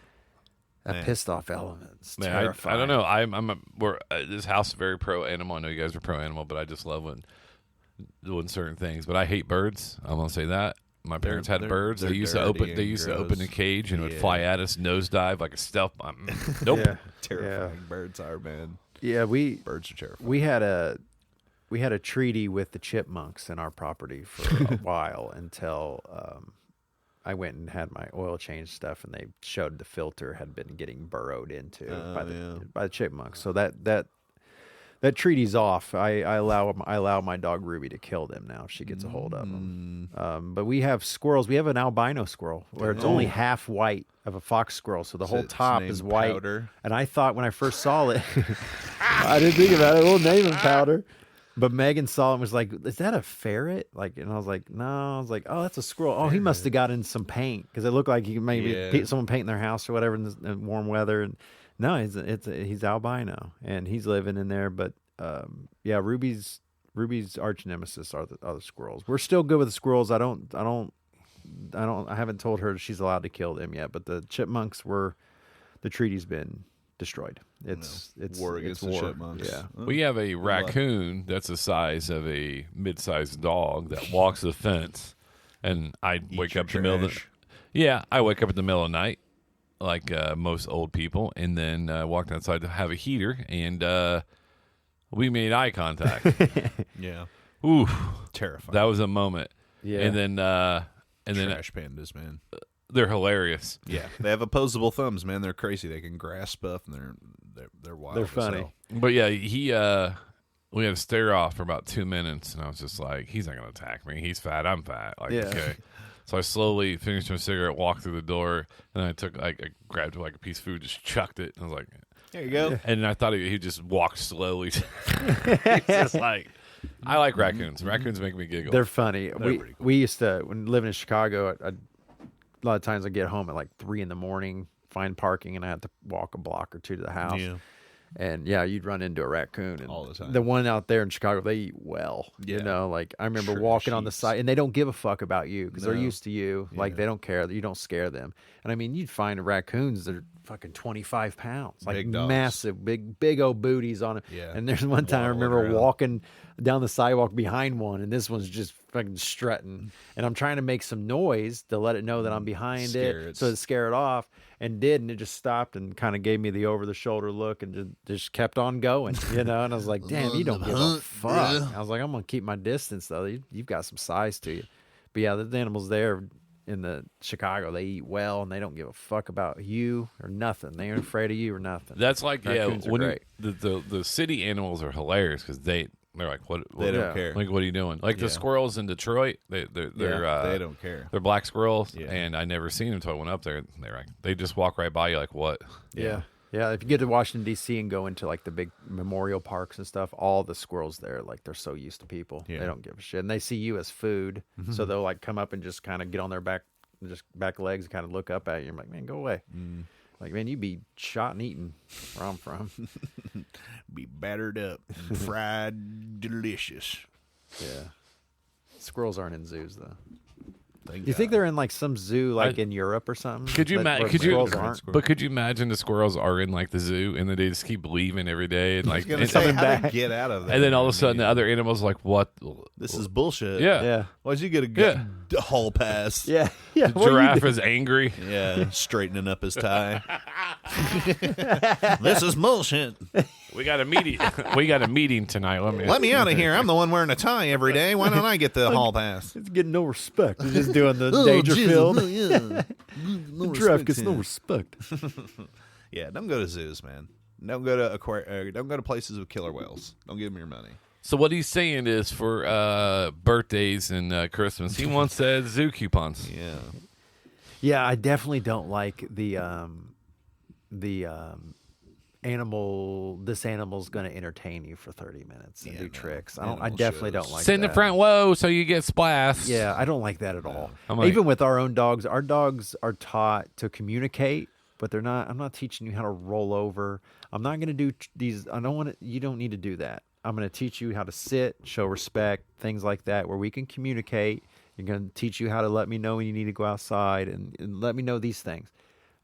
That Man. pissed off elephants. Man, Terrifying. I don't know. This house is very pro animal. I know you guys are pro animal, but I just love when doing certain things. But I hate birds. I'm gonna say that. My parents had they're- birds. They they're used to dirty open. and They used to open the gross. cage and it would Yeah. fly at us, nosedive like a stealth. Nope. Yeah. Terrifying birds are, man. Yeah, Birds are terrifying. we had a treaty with the chipmunks in our property for a while until I went and had my oil change stuff, and they showed the filter had been getting burrowed into by the chipmunks. So that treaty's off. I allow my dog Ruby to kill them now if she gets a hold of them. But we have squirrels. We have an albino squirrel where it's only half white of a fox squirrel, so the whole it's top named is white. Powder? And I thought when I first saw it, I didn't think about it. We'll name him Powder. But Megan saw it and was like, "Is that a ferret?" Like, and I was like, "No." I was like, "Oh, that's a squirrel. Oh, he must have got in some paint because it looked like he maybe Yeah. someone painting their house or whatever in warm weather." And no, he's albino and he's living in there. But yeah, Ruby's arch nemesis are the squirrels. We're still good with the squirrels. I haven't told her she's allowed to kill them yet. But the chipmunks the treaty's been destroyed. It's War against the chipmunks. Yeah. We have a raccoon that's the size of a mid-sized dog that walks the fence, and I wake up in the middle of the I wake up in the middle of the night, like most old people, and then walked outside to have a heater, and we made eye contact. Yeah. Ooh, Terrifying. that was a moment. Yeah. And then Trash pandas, man. they're hilarious. Yeah, they have opposable thumbs, man. They're crazy. They can grasp stuff, and they're wild. They're as funny. hell. But yeah, we had a stare off for about 2 minutes, and I was just like, he's not gonna attack me. He's fat. I'm fat. Like, Yeah. okay. So I slowly finished my cigarette, walked through the door, and I grabbed like a piece of food, just chucked it. And I was like, There you go. and I thought he just walked slowly. He's just like, I like raccoons. Raccoons make me giggle. They're funny. pretty cool. We used to, when living in Chicago, a lot of times I get home at like 3 a.m, find parking, and I have to walk a block or two to the house. Yeah. And yeah, you'd run into a raccoon. And All the time. The one out there in Chicago, they eat well. Yeah. You know, like I remember Sure, walking on the sheets. side, and they don't give a fuck about you because they're No. used to you. Like Yeah. they don't care that you don't scare them. And I mean, you'd find raccoons that are fucking 25 pounds, like Big dogs. massive, big old booties on it. Yeah. And there's one time I Waddling remember around. walking down the sidewalk behind one, and this one's just fucking strutting. And I'm trying to make some noise to let it know that I'm behind Scare it, it. so to scare it off. And did, and it just stopped and kind of gave me the over the shoulder look and just kept on going, you know. And I was like, "Damn, you don't give a fuck." I was like, "I'm gonna keep my distance though. You've got some size to you." But yeah, the animals there in the Chicago, they eat well and they don't give a fuck about you or nothing. They ain't afraid of you or nothing. That's like Raccoons are when great. the city animals are hilarious because they're like, what They don't Yeah. care. Like, what are you doing? Like Yeah. the squirrels in Detroit, they're they don't care. They're black squirrels, Yeah. and I never seen them until I went up there. They just walk right by you, like what? Yeah. Yeah, if you get to Washington D.C. and go into like the big memorial parks and stuff, all the squirrels there, like they're so used to people, Yeah. they don't give a shit, and they see you as food, so they'll like come up and just kind of get on their back legs and kind of look up at you. I'm like, man, go away. Like, man, you be shot and eaten where I'm from. Be battered up, and fried, delicious. Yeah, squirrels aren't in zoos though. Thank You think God. they're in like some zoo, like I- in Europe or something? Could you that- imagine? where Could you? squirrels aren't? But could you imagine the squirrels are in like the zoo and then they just keep leaving every day and I like was gonna and, say, coming how to back. get out of there? and then all of a sudden the other animals like what? this is bullshit. Yeah. Yeah, Why'd you get a Yeah. hall pass? yeah, yeah. The what are you giraffe doing? is angry. Yeah, straightening up his tie. This is bullshit. We got a meeting. We got a meeting tonight. Let me out of here. I'm the one wearing a tie every day. Why don't I get the hall pass? It's getting no respect. They're just doing the Oh, Dangerfield. Jesus, yeah. The giraffe gets no respect. Yeah, don't go to zoos, man. Don't go to don't go to places with killer whales. Don't give them your money. So what he's saying is for birthdays and Christmas, he wants zoo coupons. Yeah. Yeah, I definitely don't like the animal. This animal's going to entertain you for 30 minutes and Yeah, do no. tricks. I Animal definitely shows. don't like Sit in that. the front row so you get splashed. Yeah, I don't like that at all. I'm like- Even with our own dogs, our dogs are taught to communicate, but they're not. I'm not teaching you how to roll over. I'm not going to do these. I don't want to. You don't need to do that. I'm going to teach you how to sit, show respect, things like that, where we can communicate. You're going to teach you how to let me know when you need to go outside and let me know these things.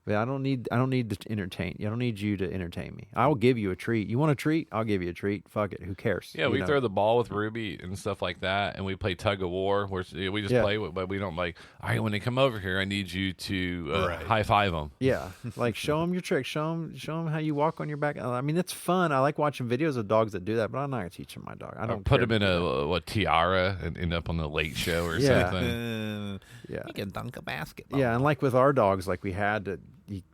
But I don't need to entertain you. I don't need you to entertain me. I will give you a treat. You want a treat? I'll give you a treat. Fuck it. Who cares? Yeah, You we know? throw the ball with Ruby and stuff like that, and we play tug of war. Where we just Yeah. play, but we don't like. All right, when they come over here, I need you to Right. high five them. Yeah, like show them your trick. Show them how you walk on your back. I mean, it's fun. I like watching videos of dogs that do that, but I'm not gonna teach them my dog. I don't Put care them in to do that. a tiara and end up on the Late Show or Yeah. something. Yeah, You can dunk a basketball. yeah, and like with our dogs, like we had to.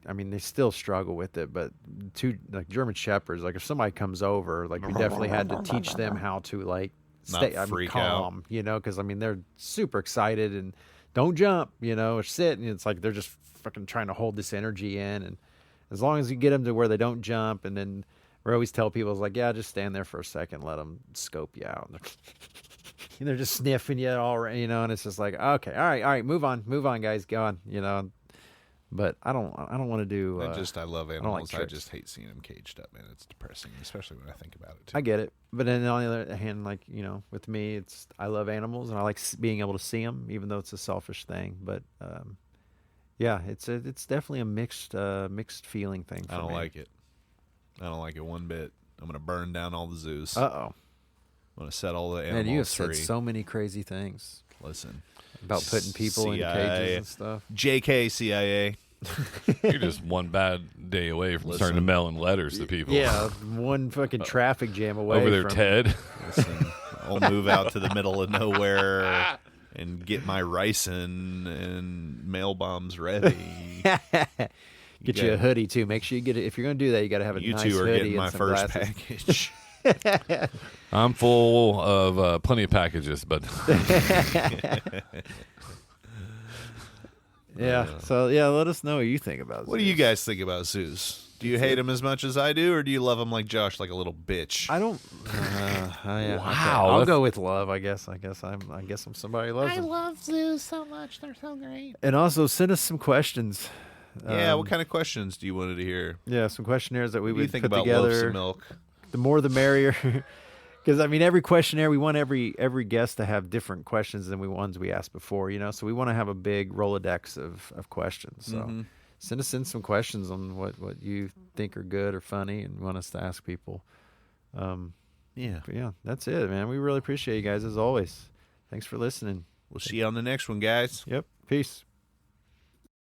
I mean, they still struggle with it, but two like German shepherds. Like if somebody comes over, like we definitely had to teach them how to like Not stay freak calm, you know, because I mean they're super excited and don't jump, you know, or sit, and it's like they're just fucking trying to hold this energy in, and as long as you get them to where they don't jump, and then we always tell people, it's like, yeah, just stand there for a second, let them scope you out. And they're just sniffing you already, and it's just like, okay, all right, move on, guys, go on, But I don't want to do. I love animals. I tricks. just hate seeing them caged up, man. It's depressing, especially when I think about it too. I get it, but then on the other hand, like with me, I love animals and I like being able to see them, even though it's a selfish thing. But yeah, it's definitely a mixed feeling thing. For I don't me. like it. I don't like it one bit. I'm gonna burn down all the zoos. Uh-oh. I'm gonna set all the animals Man, you have free. said so many crazy things Listen, about putting people in cages and stuff. JK CIA. You're just one bad day away from starting to mail in letters to people. Yeah, one fucking traffic jam away. Over there, from, Ted. Listen, I'll move out to the middle of nowhere and get my ricin and mail bombs ready. Get you a hoodie too. Make sure you get it. If you're going to do that, you got to have a You nice two are hoodie getting and my some first glasses. package. I'm full of plenty of packages, but Yeah. So yeah, let us know what you think about. What do you guys think about zoos? Do you hate them as much as I do, or do you love them like Josh, like a little bitch? I don't. Yeah, Wow, I'll that's- go with love. I guess I'm somebody who loves I them. love zoos so much. They're so great. And also send us some questions. Yeah, what kind of questions do you want to hear? Yeah, some questionnaires that we What do you would think put about loaves together. of milk? The more, the merrier. Because I mean, every questionnaire we want every guest to have different questions than ones we asked before. So we want to have a big Rolodex of questions. So send us in some questions on what you think are good or funny, and want us to ask people. Yeah. But yeah, that's it, man. We really appreciate you guys as always. Thanks for listening. We'll see you on the next one, guys. Yep. Peace.